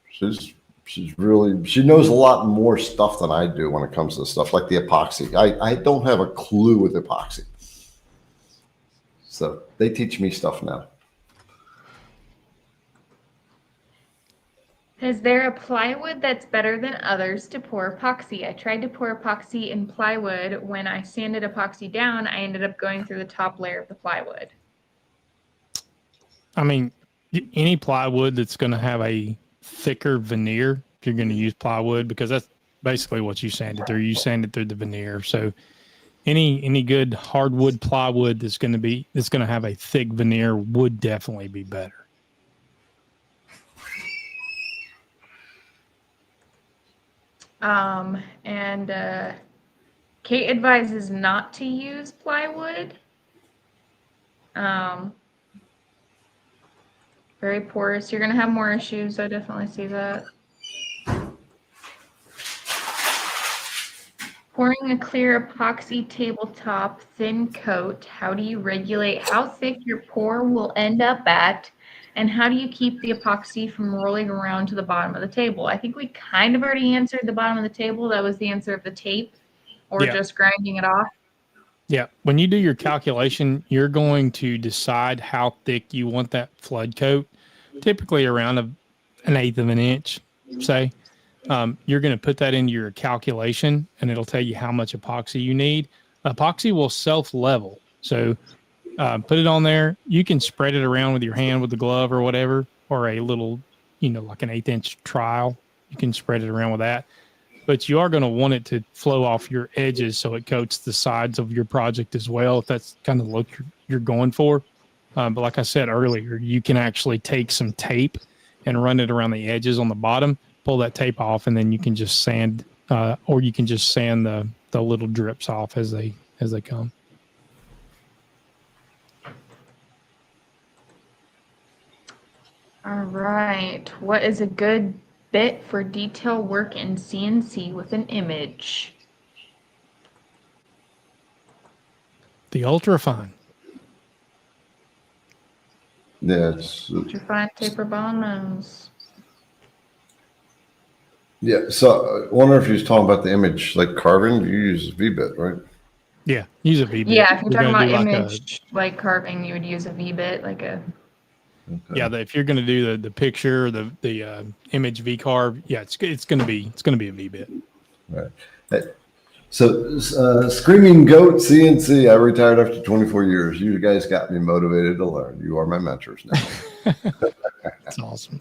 She knows a lot more stuff than I do when it comes to stuff like the epoxy. I don't have a clue with epoxy. So they teach me stuff now. Is there a plywood that's better than others to pour epoxy? I tried to pour epoxy in plywood. When I sanded epoxy down, I ended up going through the top layer of the plywood. Any plywood that's going to have a thicker veneer, if you're going to use plywood, because that's basically what you sanded through. You sanded through the veneer. So any good hardwood plywood that's going to have a thick veneer would definitely be better. Kate advises not to use plywood. Very porous. You're going to have more issues. I definitely see that. Pouring a clear epoxy tabletop thin coat, how do you regulate how thick your pour will end up at? And how do you keep the epoxy from rolling around to the bottom of the table? I think we kind of already answered the bottom of the table. That was the answer of the tape or Yeah. just grinding it off. Yeah. When you do your calculation, you're going to decide how thick you want that flood coat, typically around an eighth of an inch, say. You're going to put that into your calculation and it'll tell you how much epoxy you need. Epoxy will self-level. So put it on there. You can spread it around with your hand with the glove or whatever, or a little, like an 1/8 inch trial. You can spread it around with that. But you are going to want it to flow off your edges so it coats the sides of your project as well, if that's kind of the look you're going for. But like I said earlier, you can actually take some tape and run it around the edges on the bottom, pull that tape off, and then you can just sand, or you can just sand the little drips off as they come. All right. What is a good bit for detail work in CNC with an image? The ultrafine. Yeah, Ultrafine taper bonds. yeah. So I wonder if you was talking about the image, like carving. You use V-bit, right? Yeah, use a V-bit. Yeah, if you're talking gonna about do image like carving, you would use a V-bit, like a. Okay. Yeah, if you're going to do the picture, the image V carve, yeah, it's going to be a V bit. Right. Hey, so Screaming Goat CNC. I retired after 24 years. You guys got me motivated to learn. You are my mentors now. That's awesome.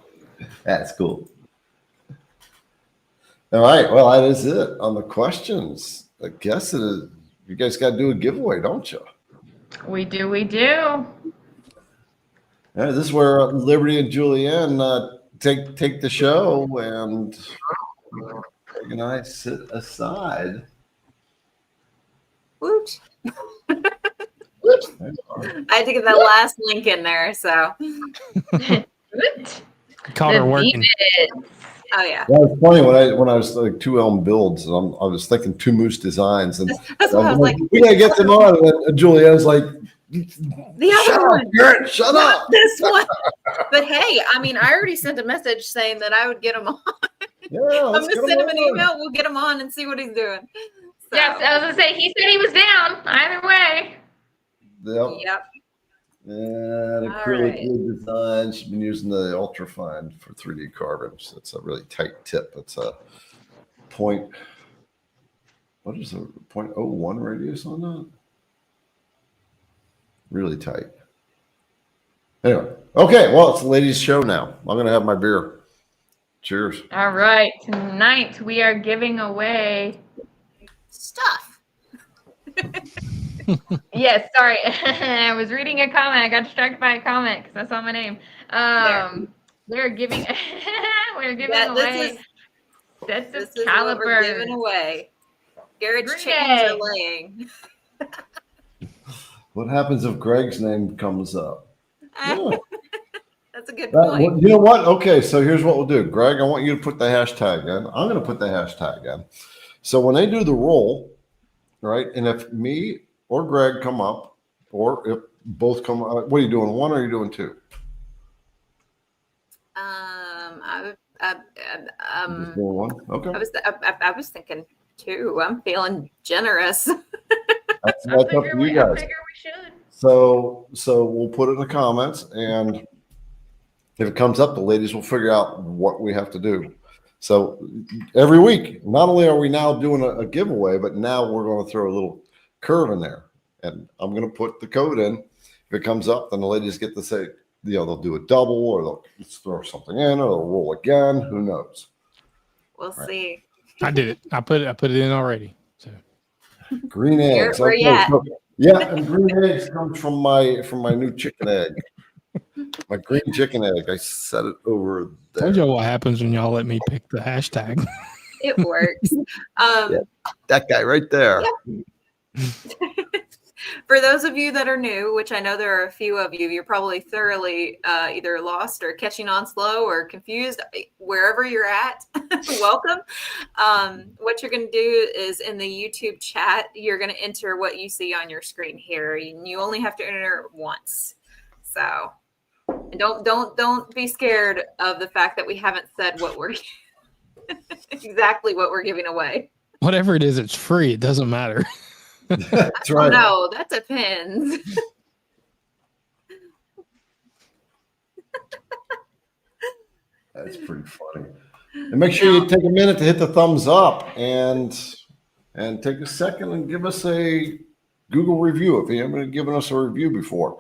That's cool. All right. Well, that is it on the questions. I guess it is. You guys got to do a giveaway, don't you? We do. All right, this is where Liberty and Julianne take the show, and Greg and I sit aside. Woot. I had to get that last link in there, so. Caught her working. Oh yeah. Well, it's funny when I was like 2 Elm builds, and I was thinking 2 Moose designs, and That's what I was like. we gotta get them on. And Julianne's like, The other shut one. up, Garrett, shut Not up. this one. But hey, I mean, I already sent a message saying that I would get him on. Yeah, I'm let's gonna get send them him an on. email. We'll get him on and see what he's doing. So, Yes, I was gonna say he said he was down. Either way. Yep. And All acrylic right. wood design. She's been using the ultrafine for 3D carvings. It's a really tight tip. It's a point. What is the 0.01 radius on that? Really tight. Anyway, okay. Well, it's the ladies' show now. I'm gonna have my beer. Cheers. All right. Tonight we are giving away. Stuff. Yes, sorry. I was reading a comment. I got distracted by a comment because I saw my name. We're giving Yeah, away sets This of is what we're calipers. giving away. Garrett's Green chickens egg. are laying. What happens if Greg's name comes up? Yeah. That's a good Well, point. you know what? Okay, so here's what we'll do. Greg, I want you to put the hashtag in. I'm going to put the hashtag in. So when they do the roll, right, and if me or Greg come up, or if both come up, what are you doing, 1 or are you doing 2? Just doing 1? Okay. I was thinking 2. I'm feeling generous. That's I up figure to we you guys. should. So we'll put it in the comments, and if it comes up, the ladies will figure out what we have to do. So every week, not only are we now doing a giveaway, but now we're going to throw a little curve in there, and I'm going to put the code in. If it comes up, then the ladies get to say, they'll do a double, or they'll throw something in, or they'll roll again. Who knows? We'll see. I did it. I put it in already. So Green eggs. Where you at? So, yeah, and green eggs comes from my new chicken egg. My green chicken egg. I set it over there. told y'all what happens when y'all let me pick the hashtag. It works. Yeah, that guy right there. Yeah. For those of you that are new, which I know there are a few of you, you're probably thoroughly either lost or catching on slow or confused. Wherever you're at, welcome. What you're going to do is in the YouTube chat, you're going to enter what you see on your screen here. You only have to enter it once. So And don't be scared of the fact that we haven't said what we're exactly what we're giving away. Whatever it is, it's free. It doesn't matter. That's Oh right. no, that depends. That's pretty funny. And make sure you take a minute to hit the thumbs up and take a second and give us a Google review if you haven't given us a review before.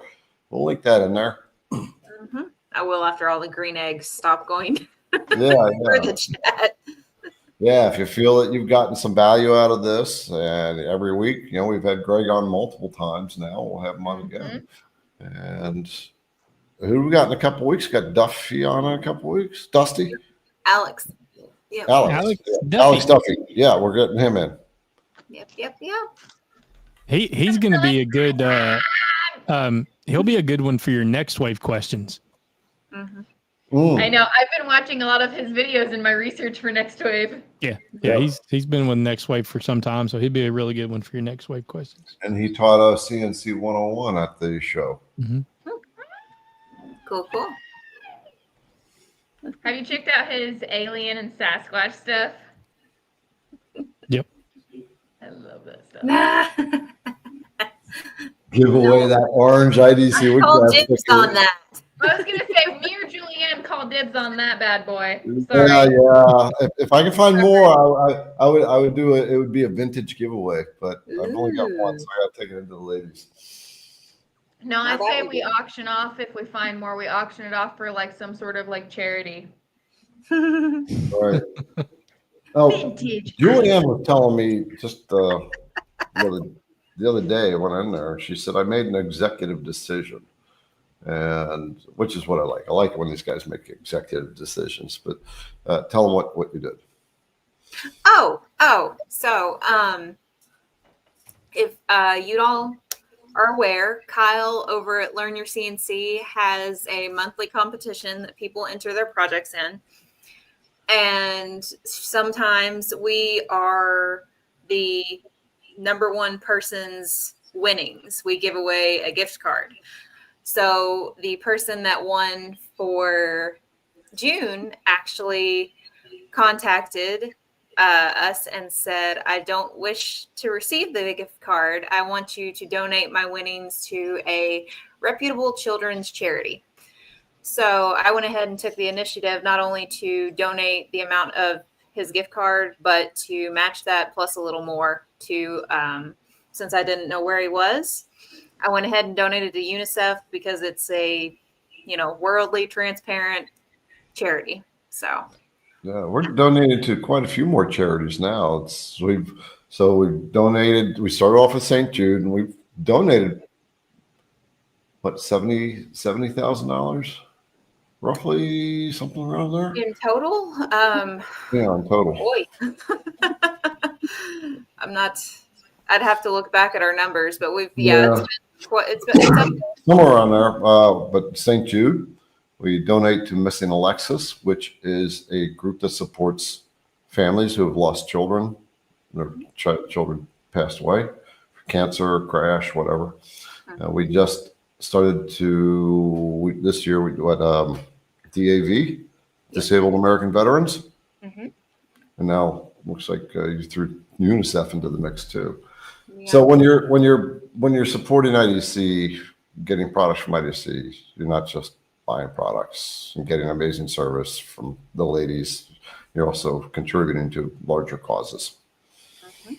We'll link that in there. Mm-hmm. I will after all the green eggs stop going Yeah, for the chat. Yeah, if you feel that you've gotten some value out of this, and every week, you know, we've had Greg on multiple times now. We'll have him on again. And who we got in a couple of weeks? Got Duffy on in a couple of weeks. Dusty? Alex. Yep. Alex. Duffy. Alex Duffy. Yeah, we're getting him in. Yep. He's going to be a good. He'll be a good one for your next wave questions. Mm-hmm. I know. I've been watching a lot of his videos in my research for Next Wave. Yeah. He's been with Next Wave for some time, so he'd be a really good one for your next wave questions. And he taught us CNC 101 at the show. Mm-hmm. Cool. Have you checked out his alien and Sasquatch stuff? Yep. I love that stuff. Give away that orange IDC Woodcraft dibs sticker. on that. I was gonna say me or Julianne call dibs on that bad boy. Sorry. Yeah. If I can find more, I would do it. It would be a vintage giveaway, but I've only got one, so I got to take it into the ladies. No, I Now that say would we be- auction off if we find more. We auction it off for like some sort of like charity. All right. Oh, Vintage. Julianne was telling me just the other day when I'm in there, she said, I made an executive decision, and which is what I like. I like it when these guys make executive decisions, but tell them what you did. So if you all are aware, Kyle over at Learn Your CNC has a monthly competition that people enter their projects in. And sometimes we are the number one person's winnings. We give away a gift card. So the person that won for June actually contacted us and said, I don't wish to receive the gift card. I want you to donate my winnings to a reputable children's charity. So I went ahead and took the initiative not only to donate the amount of his gift card, but to match that plus a little more to, since I didn't know where he was, I went ahead and donated to UNICEF because it's a, worldly transparent charity. So. Yeah, we're donating to quite a few more charities now. We've donated. We started off with St. Jude, and we've donated what $70,000, roughly, something around there. In total, Yeah, in total. boy, I'm not. I'd have to look back at our numbers, but we've it's been Somewhere around there. But St. Jude. We donate to Missing Alexis, which is a group that supports families who have lost children. Their children passed away, cancer, crash, whatever. We just started this year, we do DAV, Disabled American Veterans. Mm-hmm. And now looks like you threw UNICEF into the mix too. Yeah. So when you're supporting IDC, getting products from IDC, you're not just buying products and getting amazing service from the ladies. You're also contributing to larger causes. Mm-hmm.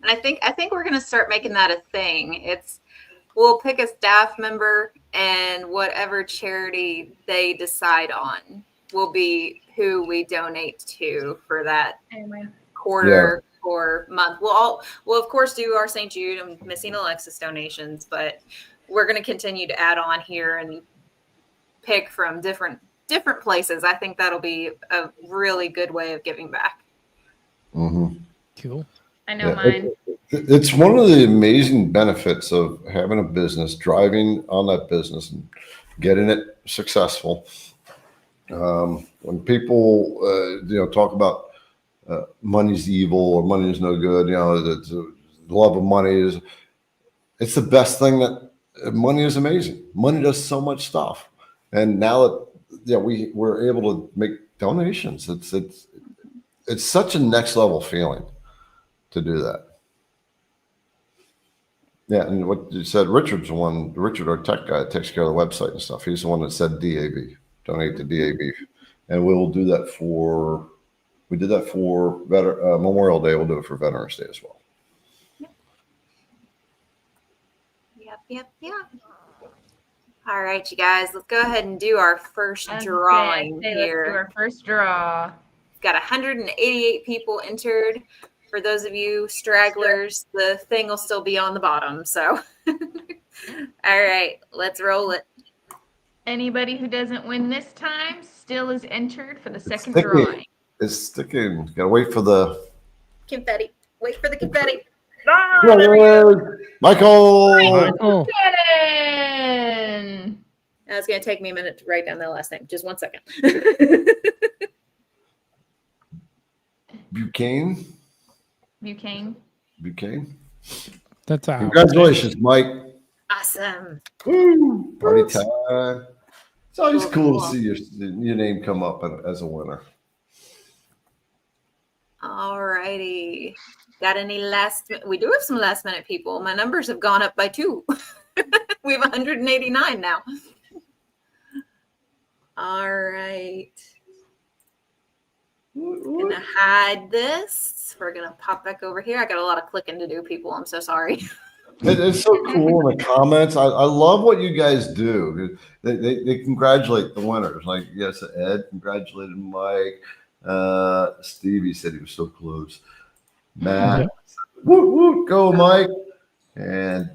And I think we're going to start making that a thing. We'll pick a staff member, and whatever charity they decide on will be who we donate to for that quarter or month. We'll of course do our St. Jude and Missing Alexis donations, but we're going to continue to add on here and pick from different places. I think that'll be a really good way of giving back. Mm-hmm. Cool. I know mine. It's one of the amazing benefits of having a business, driving on that business and getting it successful. When people, talk about money's evil or money is no good, the love of money it's the best thing money is amazing. Money does so much stuff. And now that we're able to make donations, it's such a next level feeling to do that. Yeah, and what you said, Richard, our tech guy, takes care of the website and stuff. He's the one that said DAB, donate to DAB, and we'll do that for. We did that for Memorial Day. We'll do it for Veterans Day as well. Yep. All right, you guys, let's go ahead and do our first drawing here. Let's do our first draw. We've got 188 people entered. For those of you stragglers, the thing will still be on the bottom. So, all right, let's roll it. Anybody who doesn't win this time still is entered for the second drawing. It's sticking. Gotta wait for the confetti. Wait for the confetti. Ah, there we go. Michael. Now it's going to take me a minute to write down the last name. Just 1 second. Buchanan. That's out. Congratulations, Mike. Awesome. Woo, party time. It's always cool to see your name come up as a winner. All righty. Got any we do have some last minute people. My numbers have gone up by 2. We have 189 now. All right. Gonna hide this. We're gonna pop back over here. I got a lot of clicking to do, people. I'm so sorry. It's so cool in the comments. I love what you guys do. They congratulate the winners. Like, yes, Ed congratulated Mike. Stevie said he was so close. Matt, woo, go Mike. And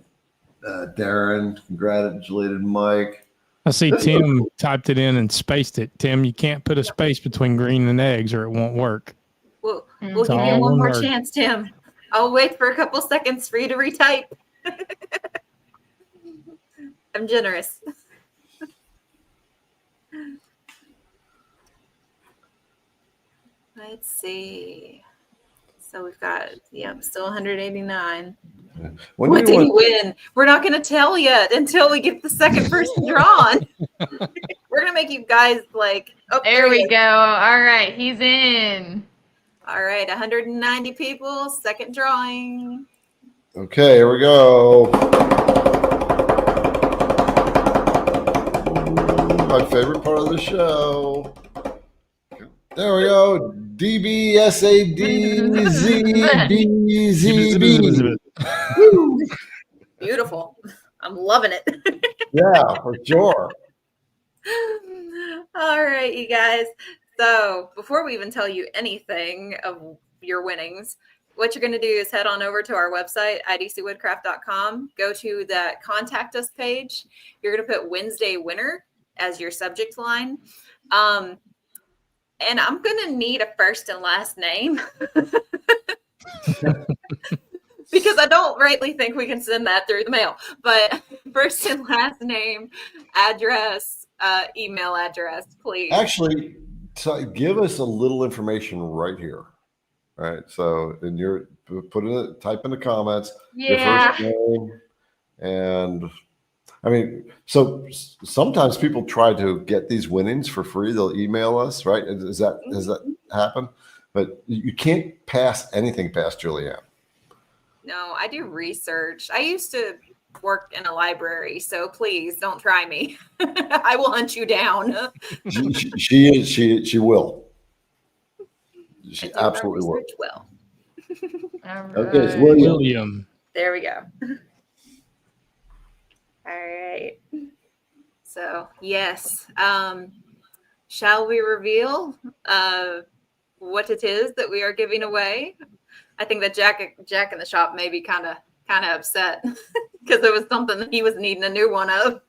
Darren congratulated Mike. I see Tim typed it in and spaced it. Tim, you can't put a space between green and eggs or it won't work. We'll give you one more chance, Tim. I'll wait for a couple seconds for you to retype. I'm generous. Let's see. So we've got, still 189. What did he win? We're not going to tell yet until we get the second person drawn. We're going to make you guys there we go. All right. He's in. All right. 190 people. Second drawing. Okay. Here we go. My favorite part of the show. There we go. DBSADZBZB. Beautiful. I'm loving it. Yeah, for sure. All right, you guys. So before we even tell you anything of your winnings, what you're going to do is head on over to our website, idcwoodcraft.com. Go to the contact us page. You're going to put Wednesday winner as your subject line. And I'm going to need a first and last name because I don't rightly think we can send that through the mail. But first and last name, address, email address, please. Actually, give us a little information right here. All right. So type in the comments your first name, and I mean, so sometimes people try to get these winnings for free. They'll email us, right? Does that happen? But you can't pass anything past Julianne. No, I do research. I used to work in a library, so please don't try me. I will hunt you down. She will. She absolutely will. All right. Okay, it's William. There we go. All right. So, yes. Shall we reveal what it is that we are giving away? I think that Jack in the shop may be kind of upset because it was something that he was needing a new one of.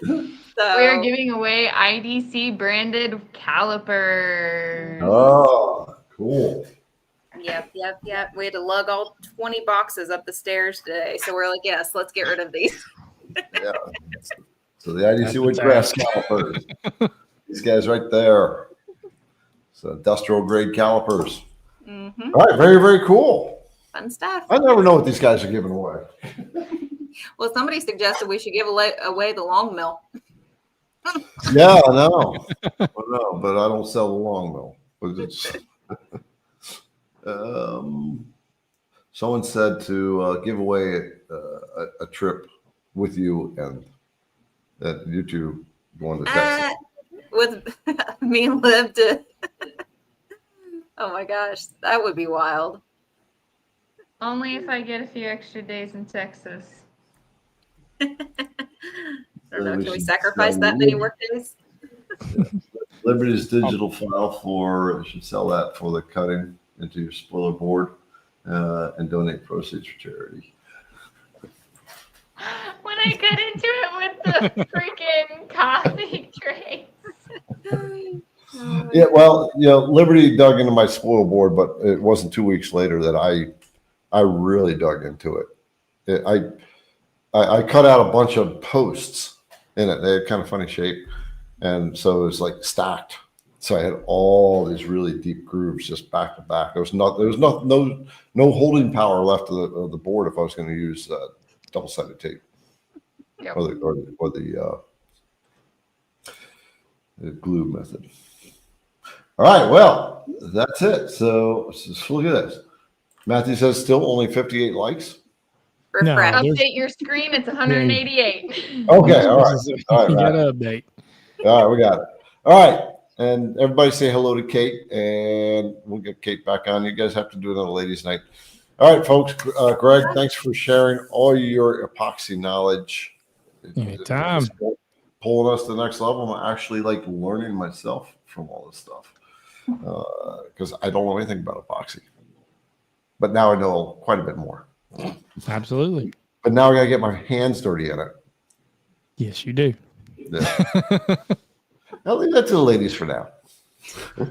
So, we are giving away IDC branded calipers. Oh, cool. Yep. We had to lug all 20 boxes up the stairs today. So we're like, yes, let's get rid of these. Yeah. So the IDC Woodcraft calipers. These guys right there. So industrial grade calipers. Mm-hmm. All right. Very, very cool. Fun stuff. I never know what these guys are giving away. Well, somebody suggested we should give away the long mill. Yeah, I know. I know, but I don't sell the long mill. But it's, someone said to give away a trip with you and that you two going to Texas. With me and Liv to. Oh my gosh, that would be wild. Only if I get a few extra days in Texas. I don't know. Can we sacrifice that many work days? Yeah. Liberty's digital file for, you should sell that for the cutting into your spoiler board and donate proceeds for charity. When I got into it with the freaking coffee trays. Yeah, well, Liberty dug into my spoil board, but it wasn't 2 weeks later that I really dug into it. I cut out a bunch of posts in it. They had kind of funny shape, and so it was like stacked. So I had all these really deep grooves just back to back. There was no holding power left of the board if I was going to use double-sided tape. Yep. Or the glue method. All right, well, that's it. So let's look at this. Matthew says still only 58 likes. No, Refresh. Update your screen. It's 188. Okay, all right. All right, You got Matt. to update. All right, we got it. All right, and everybody say hello to Kate, and we'll get Kate back on. You guys have to do another ladies' night. All right, folks. Greg, thanks for sharing all your epoxy knowledge. Anytime. It's pulling us to the next level. I'm actually like learning myself from all this stuff because I don't know anything about epoxy, but now I know quite a bit more. Absolutely. But now I got to get my hands dirty in it. Yes, you do. Yeah. I'll leave that to the ladies for now. All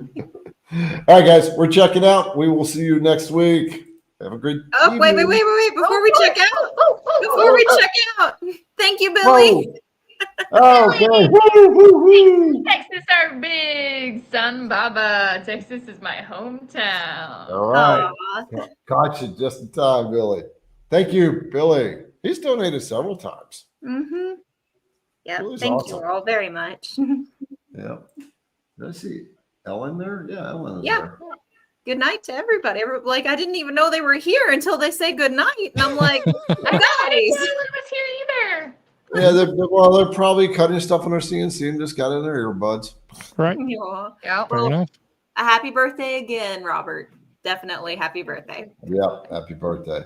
right, guys, we're checking out. We will see you next week. Have a great Oh, wait. evening. Before we check out. Thank you, Billy. Oh, okay. Woo, woo, woo. Texas, our big son, Baba. Texas is my hometown. All right. Aw. Caught you just in time, Billy. Thank you, Billy. He's donated several times. Mm-hmm. Yeah, Billy's thank awesome. you all very much. Yeah. Did I see Ellen there? Yeah, Ellen is Yeah. there. Good night to everybody. Like, I didn't even know they were here until they say good night. And I'm like, I didn't know guys. Ellen was here either. Yeah, they're probably cutting stuff on their CNC and just got in their earbuds. Right. Aw. Yep. Fair Well, enough. a happy birthday again, Robert. Definitely happy birthday. Yeah, happy birthday.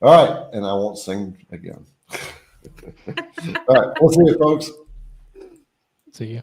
All right, and I won't sing again. All right, we'll see you, folks. See you.